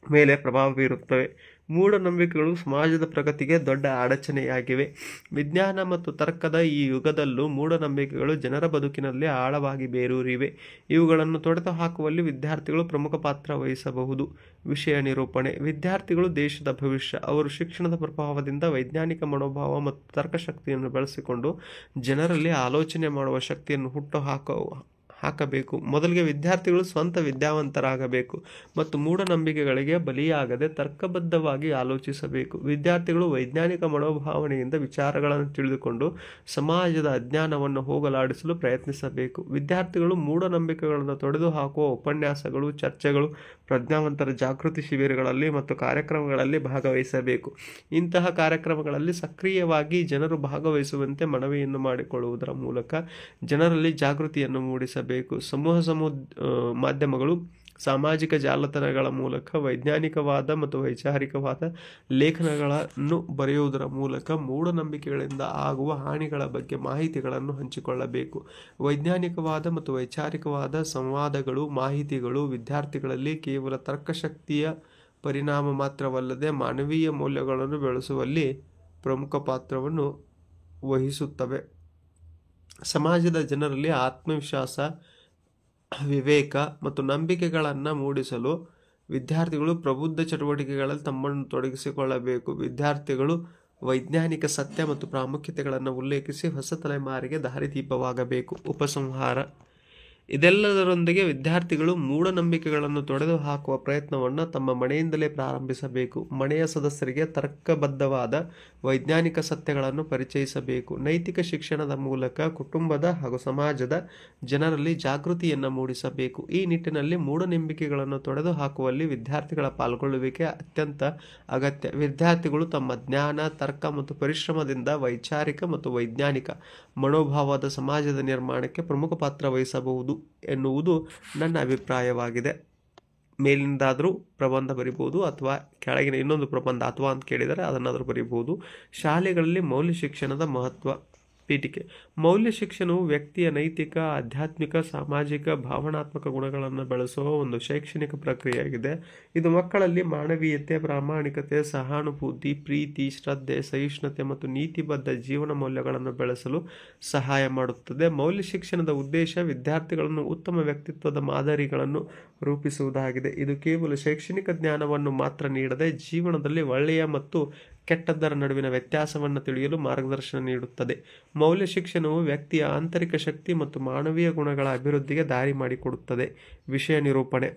[SPEAKER 1] ಮೇಲೆ ಪ್ರಭಾವ ಬೀರುತ್ತವೆ. ಮೂಢನಂಬಿಕೆಗಳು ಸಮಾಜದ ಪ್ರಗತಿಗೆ ದೊಡ್ಡ ಅಡಚಣೆಯಾಗಿವೆ. ವಿಜ್ಞಾನ ಮತ್ತು ತರ್ಕದ ಈ ಯುಗದಲ್ಲೂ ಮೂಢನಂಬಿಕೆಗಳು ಜನರ ಬದುಕಿನಲ್ಲಿ ಆಳವಾಗಿ ಬೇರೂರಿವೆ. ಇವುಗಳನ್ನು ತೊಡೆದು ಹಾಕುವಲ್ಲಿ ವಿದ್ಯಾರ್ಥಿಗಳು ಪ್ರಮುಖ ಪಾತ್ರ ವಹಿಸಬಹುದು. ವಿಷಯ ನಿರೂಪಣೆ. ವಿದ್ಯಾರ್ಥಿಗಳು ದೇಶದ ಭವಿಷ್ಯ. ಅವರು ಶಿಕ್ಷಣದ ಪ್ರಭಾವದಿಂದ ವೈಜ್ಞಾನಿಕ ಮನೋಭಾವ ಮತ್ತು ತರ್ಕಶಕ್ತಿಯನ್ನು ಬೆಳೆಸಿಕೊಂಡು ಜನರಲ್ಲಿ ಆಲೋಚನೆ ಮಾಡುವ ಶಕ್ತಿಯನ್ನು ಹಾಕಬೇಕು. ಮೊದಲಿಗೆ ವಿದ್ಯಾರ್ಥಿಗಳು ಸ್ವಂತ ವಿದ್ಯಾವಂತರಾಗಬೇಕು ಮತ್ತು ಮೂಢನಂಬಿಕೆಗಳಿಗೆ ಬಲಿಯಾಗದೆ ತರ್ಕಬದ್ಧವಾಗಿ ಆಲೋಚಿಸಬೇಕು. ವಿದ್ಯಾರ್ಥಿಗಳು ವೈಜ್ಞಾನಿಕ ಮನೋಭಾವನೆಯಿಂದ ವಿಚಾರಗಳನ್ನು ತಿಳಿದುಕೊಂಡು ಸಮಾಜದ ಅಜ್ಞಾನವನ್ನು ಹೋಗಲಾಡಿಸಲು ಪ್ರಯತ್ನಿಸಬೇಕು. ವಿದ್ಯಾರ್ಥಿಗಳು ಮೂಢನಂಬಿಕೆಗಳನ್ನು ತೊಡೆದು ಹಾಕುವ ಉಪನ್ಯಾಸಗಳು, ಚರ್ಚೆಗಳು, ಪ್ರಜ್ಞಾವಂತರ ಜಾಗೃತಿ ಶಿಬಿರಗಳಲ್ಲಿ ಮತ್ತು ಕಾರ್ಯಕ್ರಮಗಳಲ್ಲಿ ಭಾಗವಹಿಸಬೇಕು. ಇಂತಹ ಕಾರ್ಯಕ್ರಮಗಳಲ್ಲಿ ಸಕ್ರಿಯವಾಗಿ ಜನರು ಭಾಗವಹಿಸುವಂತೆ ಮನವಿಯನ್ನು ಮಾಡಿಕೊಳ್ಳುವುದರ ಮೂಲಕ ಜನರಲ್ಲಿ ಜಾಗೃತಿಯನ್ನು ಮೂಡಿಸಬೇಕು. ಸಮೂಹ ಮಾಧ್ಯಮಗಳು, ಸಾಮಾಜಿಕ ಜಾಲತಾಣಗಳ ಮೂಲಕ ವೈಜ್ಞಾನಿಕವಾದ ಮತ್ತು ವೈಚಾರಿಕವಾದ ಲೇಖನಗಳನ್ನು ಬರೆಯುವುದರ ಮೂಲಕ ಮೂಢನಂಬಿಕೆಗಳಿಂದ ಆಗುವ ಹಾನಿಗಳ ಬಗ್ಗೆ ಮಾಹಿತಿಗಳನ್ನು ಹಂಚಿಕೊಳ್ಳಬೇಕು. ವೈಜ್ಞಾನಿಕವಾದ ಮತ್ತು ವೈಚಾರಿಕವಾದ ಸಂವಾದಗಳು, ಮಾಹಿತಿಗಳು ವಿದ್ಯಾರ್ಥಿಗಳಲ್ಲಿ ಕೇವಲ ತರ್ಕಶಕ್ತಿಯ ಪರಿಣಾಮ ಮಾತ್ರವಲ್ಲದೆ ಮಾನವೀಯ ಮೌಲ್ಯಗಳನ್ನು ಬೆಳೆಸುವಲ್ಲಿ ಪ್ರಮುಖ ಪಾತ್ರವನ್ನು ವಹಿಸುತ್ತವೆ. ಸಮಾಜದ ಜನರಲ್ಲಿ ಆತ್ಮವಿಶ್ವಾಸ, ವಿವೇಕ ಮತ್ತು ನಂಬಿಕೆಗಳನ್ನು ಮೂಡಿಸಲು ವಿದ್ಯಾರ್ಥಿಗಳು ಪ್ರಬುದ್ಧ ಚಟುವಟಿಕೆಗಳಲ್ಲಿ ತಮ್ಮನ್ನು ತೊಡಗಿಸಿಕೊಳ್ಳಬೇಕು. ವಿದ್ಯಾರ್ಥಿಗಳು ವೈಜ್ಞಾನಿಕ ಸತ್ಯ ಮತ್ತು ಪ್ರಾಮುಖ್ಯತೆಗಳನ್ನು ಉಲ್ಲೇಖಿಸಿ ಹೊಸ ತಲೆಮಾರಿಗೆ ದಾರಿದೀಪವಾಗಬೇಕು. ಉಪಸಂಹಾರ. ಇದೆಲ್ಲದರೊಂದಿಗೆ ವಿದ್ಯಾರ್ಥಿಗಳು ಮೂಢನಂಬಿಕೆಗಳನ್ನು ತೊಡೆದು ಹಾಕುವ ಪ್ರಯತ್ನವನ್ನು ತಮ್ಮ ಮನೆಯಿಂದಲೇ ಪ್ರಾರಂಭಿಸಬೇಕು. ಮನೆಯ ಸದಸ್ಯರಿಗೆ ತರ್ಕಬದ್ಧವಾದ ವೈಜ್ಞಾನಿಕ ಸತ್ಯಗಳನ್ನು ಪರಿಚಯಿಸಬೇಕು. ನೈತಿಕ ಶಿಕ್ಷಣದ ಮೂಲಕ ಕುಟುಂಬದ ಹಾಗೂ ಸಮಾಜದ ಜನರಲ್ಲಿ ಜಾಗೃತಿಯನ್ನು ಮೂಡಿಸಬೇಕು. ಈ ನಿಟ್ಟಿನಲ್ಲಿ ಮೂಢನಂಬಿಕೆಗಳನ್ನು ತೊಡೆದು ಹಾಕುವಲ್ಲಿ ವಿದ್ಯಾರ್ಥಿಗಳ ಪಾಲ್ಗೊಳ್ಳುವಿಕೆ ಅತ್ಯಂತ ಅಗತ್ಯ. ವಿದ್ಯಾರ್ಥಿಗಳು ತಮ್ಮ ಜ್ಞಾನ, ತರ್ಕ ಮತ್ತು ಪರಿಶ್ರಮದಿಂದ ವೈಚಾರಿಕ ಮತ್ತು ವೈಜ್ಞಾನಿಕ ಮನೋಭಾವದ ಸಮಾಜದ ನಿರ್ಮಾಣಕ್ಕೆ ಪ್ರಮುಖ ಪಾತ್ರ ವಹಿಸಬಹುದು ಎನ್ನುವುದು ನನ್ನ ಅಭಿಪ್ರಾಯವಾಗಿದೆ. ಮೇಲಿಂದಾದರೂ ಪ್ರಬಂಧ ಬರಿಬೋದು ಅಥವಾ ಕೆಳಗಿನ ಇನ್ನೊಂದು ಪ್ರಬಂಧ ಅಥವಾ ಅಂತ ಕೇಳಿದರೆ ಅದನ್ನಾದರೂ ಬರಿಬೋದು. ಶಾಲೆಗಳಲ್ಲಿ ಮೌಲ್ಯ ಶಿಕ್ಷಣದ ಮಹತ್ವ. ಪೀಠಿಕೆ. ಮೌಲ್ಯ ಶಿಕ್ಷಣವು ವ್ಯಕ್ತಿಯ ನೈತಿಕ, ಆಧ್ಯಾತ್ಮಿಕ, ಸಾಮಾಜಿಕ, ಭಾವನಾತ್ಮಕ ಗುಣಗಳನ್ನು ಬೆಳೆಸುವ ಒಂದು ಶೈಕ್ಷಣಿಕ ಪ್ರಕ್ರಿಯೆಯಾಗಿದೆ. ಇದು ಮಕ್ಕಳಲ್ಲಿ ಮಾನವೀಯತೆ, ಪ್ರಾಮಾಣಿಕತೆ, ಸಹಾನುಭೂತಿ, ಪ್ರೀತಿ, ಶ್ರದ್ಧೆ, ಸಹಿಷ್ಣುತೆ ಮತ್ತು ನೀತಿಬದ್ಧ ಜೀವನ ಮೌಲ್ಯಗಳನ್ನು ಬೆಳೆಸಲು ಸಹಾಯ ಮಾಡುತ್ತದೆ. ಮೌಲ್ಯ ಶಿಕ್ಷಣದ ಉದ್ದೇಶ ವಿದ್ಯಾರ್ಥಿಗಳನ್ನು ಉತ್ತಮ ವ್ಯಕ್ತಿತ್ವದ ಮಾದರಿಗಳನ್ನು ರೂಪಿಸುವುದಾಗಿದೆ. ಇದು ಕೇವಲ ಶೈಕ್ಷಣಿಕ ಜ್ಞಾನವನ್ನು ಮಾತ್ರ ನೀಡದೆ ಜೀವನದಲ್ಲಿ ಒಳ್ಳೆಯ ಮತ್ತು ಕೆಟ್ಟದ್ದರ ನಡುವಿನ ವ್ಯತ್ಯಾಸವನ್ನು ತಿಳಿಯಲು ಮಾರ್ಗದರ್ಶನ ನೀಡುತ್ತದೆ. ಮೌಲ್ಯ ಶಿಕ್ಷಣವು ವ್ಯಕ್ತಿಯ ಆಂತರಿಕ ಶಕ್ತಿ ಮತ್ತು ಮಾನವೀಯ ಗುಣಗಳ ಅಭಿವೃದ್ಧಿಗೆ ದಾರಿ ಮಾಡಿಕೊಡುತ್ತದೆ. ವಿಷಯ ನಿರೂಪಣೆ.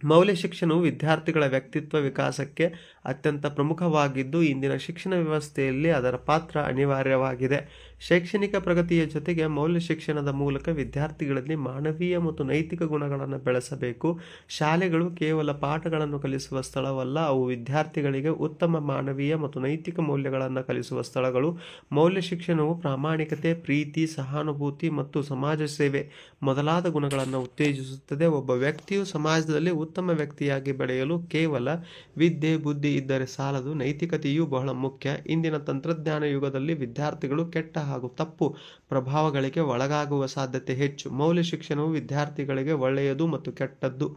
[SPEAKER 1] ಮೌಲ್ಯ ಶಿಕ್ಷಣವು ವಿದ್ಯಾರ್ಥಿಗಳ ವ್ಯಕ್ತಿತ್ವ ವಿಕಾಸಕ್ಕೆ ಅತ್ಯಂತ ಪ್ರಮುಖವಾಗಿದ್ದು ಇಂದಿನ ಶಿಕ್ಷಣ ವ್ಯವಸ್ಥೆಯಲ್ಲಿ ಅದರ ಪಾತ್ರ ಅನಿವಾರ್ಯವಾಗಿದೆ. ಶೈಕ್ಷಣಿಕ ಪ್ರಗತಿಯ ಜೊತೆಗೆ ಮೌಲ್ಯ ಶಿಕ್ಷಣದ ಮೂಲಕ ವಿದ್ಯಾರ್ಥಿಗಳಲ್ಲಿ ಮಾನವೀಯ ಮತ್ತು ನೈತಿಕ ಗುಣಗಳನ್ನು ಬೆಳೆಸಬೇಕು. ಶಾಲೆಗಳು ಕೇವಲ ಪಾಠಗಳನ್ನು ಕಲಿಸುವ ಸ್ಥಳವಲ್ಲ, ಅವು ವಿದ್ಯಾರ್ಥಿಗಳಿಗೆ ಉತ್ತಮ ಮಾನವೀಯ ಮತ್ತು ನೈತಿಕ ಮೌಲ್ಯಗಳನ್ನು ಕಲಿಸುವ ಸ್ಥಳಗಳು. ಮೌಲ್ಯ ಶಿಕ್ಷಣವು ಪ್ರಾಮಾಣಿಕತೆ, ಪ್ರೀತಿ, ಸಹಾನುಭೂತಿ ಮತ್ತು ಸಮಾಜ ಸೇವೆ ಮೊದಲಾದ ಗುಣಗಳನ್ನು ಉತ್ತೇಜಿಸುತ್ತದೆ. ಒಬ್ಬ ವ್ಯಕ್ತಿಯು ಸಮಾಜದಲ್ಲಿ ಉತ್ತಮ ವ್ಯಕ್ತಿಯಾಗಿ ಬೆಳೆಯಲು ಕೇವಲ ವಿದ್ಯೆ, ಬುದ್ಧಿ ಇದ್ದರೆ ಸಾಲದು, ನೈತಿಕತೆಯೂ ಬಹಳ ಮುಖ್ಯ. ಇಂದಿನ ತಂತ್ರಜ್ಞಾನ ಯುಗದಲ್ಲಿ ವಿದ್ಯಾರ್ಥಿಗಳು ಕೆಟ್ಟ ಹಾಗೂ ತಪ್ಪು ಪ್ರಭಾವಗಳಿಗೆ ಒಳಗಾಗುವ ಸಾಧ್ಯತೆ ಹೆಚ್ಚು. ಮೌಲ್ಯ ಶಿಕ್ಷಣವು ವಿದ್ಯಾರ್ಥಿಗಳಿಗೆ ಒಳ್ಳೆಯದು ಮತ್ತು ಕೆಟ್ಟದ್ದು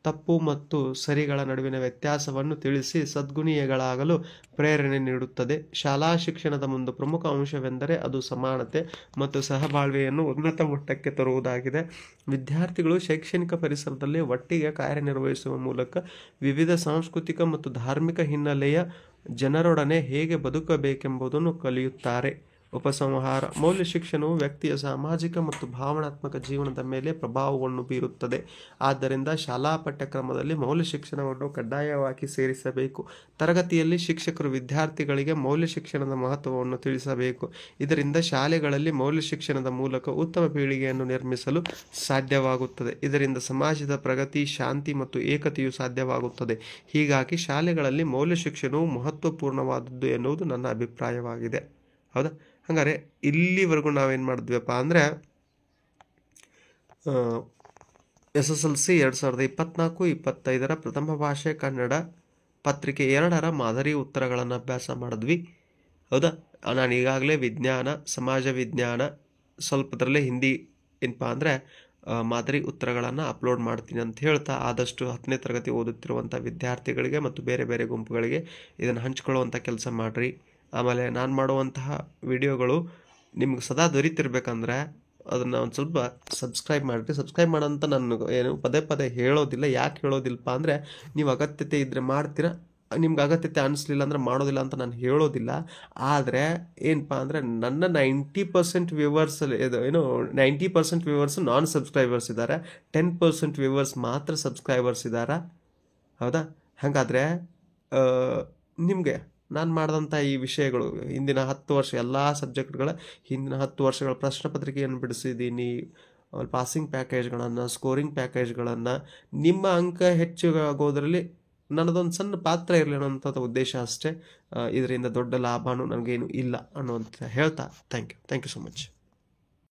[SPEAKER 1] ತಪ್ಪು ಮತ್ತು ಸರಿಗಳ ನಡುವಿನ ವ್ಯತ್ಯಾಸವನ್ನು ತಿಳಿಸಿ ಸದ್ಗುಣಿಗಳಾಗಲು ಪ್ರೇರಣೆ ನೀಡುತ್ತದೆ. ಶಾಲಾ ಶಿಕ್ಷಣದ ಒಂದು ಪ್ರಮುಖ ಅಂಶವೆಂದರೆ ಅದು ಸಮಾನತೆ ಮತ್ತು ಸಹಬಾಳ್ವೆಯನ್ನು ಉನ್ನತ ಮಟ್ಟಕ್ಕೆ ತರುವುದಾಗಿದೆ. ವಿದ್ಯಾರ್ಥಿಗಳು ಶೈಕ್ಷಣಿಕ ಪರಿಸರದಲ್ಲಿ ಒಟ್ಟಿಗೆ ಕಾರ್ಯನಿರ್ವಹಿಸುವ ಮೂಲಕ ವಿವಿಧ ಸಾಂಸ್ಕೃತಿಕ ಮತ್ತು ಧಾರ್ಮಿಕ ಹಿನ್ನೆಲೆಯ ಜನರೊಡನೆ ಹೇಗೆ ಬದುಕಬೇಕೆಂಬುದನ್ನು ಕಲಿಯುತ್ತಾರೆ. ಉಪಸಂಹಾರ: ಮೌಲ್ಯ ಶಿಕ್ಷಣವು ವ್ಯಕ್ತಿಯ ಸಾಮಾಜಿಕ ಮತ್ತು ಭಾವನಾತ್ಮಕ ಜೀವನದ ಮೇಲೆ ಪ್ರಭಾವವನ್ನು ಬೀರುತ್ತದೆ. ಆದ್ದರಿಂದ ಶಾಲಾ ಪಠ್ಯಕ್ರಮದಲ್ಲಿ ಮೌಲ್ಯ ಶಿಕ್ಷಣವನ್ನು ಕಡ್ಡಾಯವಾಗಿ ಸೇರಿಸಬೇಕು. ತರಗತಿಯಲ್ಲಿ ಶಿಕ್ಷಕರು ವಿದ್ಯಾರ್ಥಿಗಳಿಗೆ ಮೌಲ್ಯ ಶಿಕ್ಷಣದ ಮಹತ್ವವನ್ನು ತಿಳಿಸಬೇಕು. ಇದರಿಂದ ಶಾಲೆಗಳಲ್ಲಿ ಮೌಲ್ಯ ಶಿಕ್ಷಣದ ಮೂಲಕ ಉತ್ತಮ ಪೀಳಿಗೆಯನ್ನು ನಿರ್ಮಿಸಲು ಸಾಧ್ಯವಾಗುತ್ತದೆ. ಇದರಿಂದ ಸಮಾಜದ ಪ್ರಗತಿ, ಶಾಂತಿ ಮತ್ತು ಏಕತೆಯು ಸಾಧ್ಯವಾಗುತ್ತದೆ. ಹೀಗಾಗಿ ಶಾಲೆಗಳಲ್ಲಿ ಮೌಲ್ಯ ಶಿಕ್ಷಣವು ಮಹತ್ವಪೂರ್ಣವಾದದ್ದು ಎನ್ನುವುದು ನನ್ನ ಅಭಿಪ್ರಾಯವಾಗಿದೆ. ಹೌದಾ? ಹಂಗಾರೆ ಇಲ್ಲಿವರೆಗೂ ನಾವೇನು ಮಾಡಿದ್ವಿಪ್ಪ ಅಂದರೆ SSLC 2024-25 ಪ್ರಥಮ ಭಾಷೆ ಕನ್ನಡ ಪತ್ರಿಕೆ 2ರ ಮಾದರಿ ಉತ್ತರಗಳನ್ನು ಅಭ್ಯಾಸ ಮಾಡಿದ್ವಿ. ಹೌದಾ? ನಾನು ಈಗಾಗಲೇ ವಿಜ್ಞಾನ, ಸಮಾಜ ವಿಜ್ಞಾನ, ಸ್ವಲ್ಪದರಲ್ಲೇ ಹಿಂದಿ ಏನಪ್ಪ ಅಂದರೆ ಮಾದರಿ ಉತ್ತರಗಳನ್ನು ಅಪ್ಲೋಡ್ ಮಾಡ್ತೀನಿ ಅಂತ ಹೇಳ್ತಾ, ಆದಷ್ಟು 10ನೇ ತರಗತಿ ಓದುತ್ತಿರುವಂಥ ವಿದ್ಯಾರ್ಥಿಗಳಿಗೆ ಮತ್ತು ಬೇರೆ ಬೇರೆ ಗುಂಪುಗಳಿಗೆ ಇದನ್ನು ಹಂಚ್ಕೊಳ್ಳುವಂಥ ಕೆಲಸ ಮಾಡಿರಿ. ಆಮೇಲೆ ನಾನು ಮಾಡುವಂತಹ ವಿಡಿಯೋಗಳು ನಿಮ್ಗೆ ಸದಾ ದೊರೀತಿರ್ಬೇಕಂದ್ರೆ ಅದನ್ನು ಒಂದು ಸ್ವಲ್ಪ ಸಬ್ಸ್ಕ್ರೈಬ್ ಮಾಡಿರಿ. ಸಬ್ಸ್ಕ್ರೈಬ್ ಮಾಡೋಂಥ ನಾನು ಏನು ಪದೇ ಪದೇ ಹೇಳೋದಿಲ್ಲ. ಯಾಕೆ ಹೇಳೋದಿಲ್ಲಪ್ಪ ಅಂದರೆ ನೀವು ಅಗತ್ಯತೆ ಇದ್ದರೆ ಮಾಡ್ತೀರಾ, ನಿಮ್ಗೆ ಅಗತ್ಯತೆ ಅನಿಸ್ಲಿಲ್ಲ ಅಂದರೆ ಮಾಡೋದಿಲ್ಲ ಅಂತ ನಾನು ಹೇಳೋದಿಲ್ಲ. ಆದರೆ ಏನಪ್ಪ ಅಂದರೆ ನನ್ನ 90% ವ್ಯೂವರ್ಸ್ ಏನು 90% ವ್ಯೂವರ್ಸ್ ನಾನ್ ಸಬ್ಸ್ಕ್ರೈಬರ್ಸ್ ಇದ್ದಾರೆ, 10% ವ್ಯೂವರ್ಸ್ ಮಾತ್ರ ಸಬ್ಸ್ಕ್ರೈಬರ್ಸ್ ಇದ್ದಾರೆ. ಹೌದಾ? ಹಾಗಾದರೆ ನಿಮಗೆ ನಾನು ಮಾಡಿದಂಥ ಈ ವಿಷಯಗಳು ಹಿಂದಿನ 10 ವರ್ಷ ಎಲ್ಲ ಸಬ್ಜೆಕ್ಟ್ಗಳ ಹಿಂದಿನ 10 ವರ್ಷಗಳ ಪ್ರಶ್ನೆ ಪತ್ರಿಕೆಯನ್ನು ಬಿಡಿಸಿದ್ದೀನಿ. ಪಾಸಿಂಗ್ ಪ್ಯಾಕೇಜ್ಗಳನ್ನು, ಸ್ಕೋರಿಂಗ್ ಪ್ಯಾಕೇಜ್ಗಳನ್ನು, ನಿಮ್ಮ ಅಂಕ ಹೆಚ್ಚಾಗೋದ್ರಲ್ಲಿ ನನ್ನದೊಂದು ಸಣ್ಣ ಪಾತ್ರ ಇರಲಿ ಅನ್ನೋಂಥದ್ದು ಉದ್ದೇಶ ಅಷ್ಟೇ. ಇದರಿಂದ ದೊಡ್ಡ ಲಾಭನೂ ನನಗೇನು ಇಲ್ಲ ಅನ್ನೋಂಥ ಹೇಳ್ತಾ ಥ್ಯಾಂಕ್ ಯು ಸೊ ಮಚ್.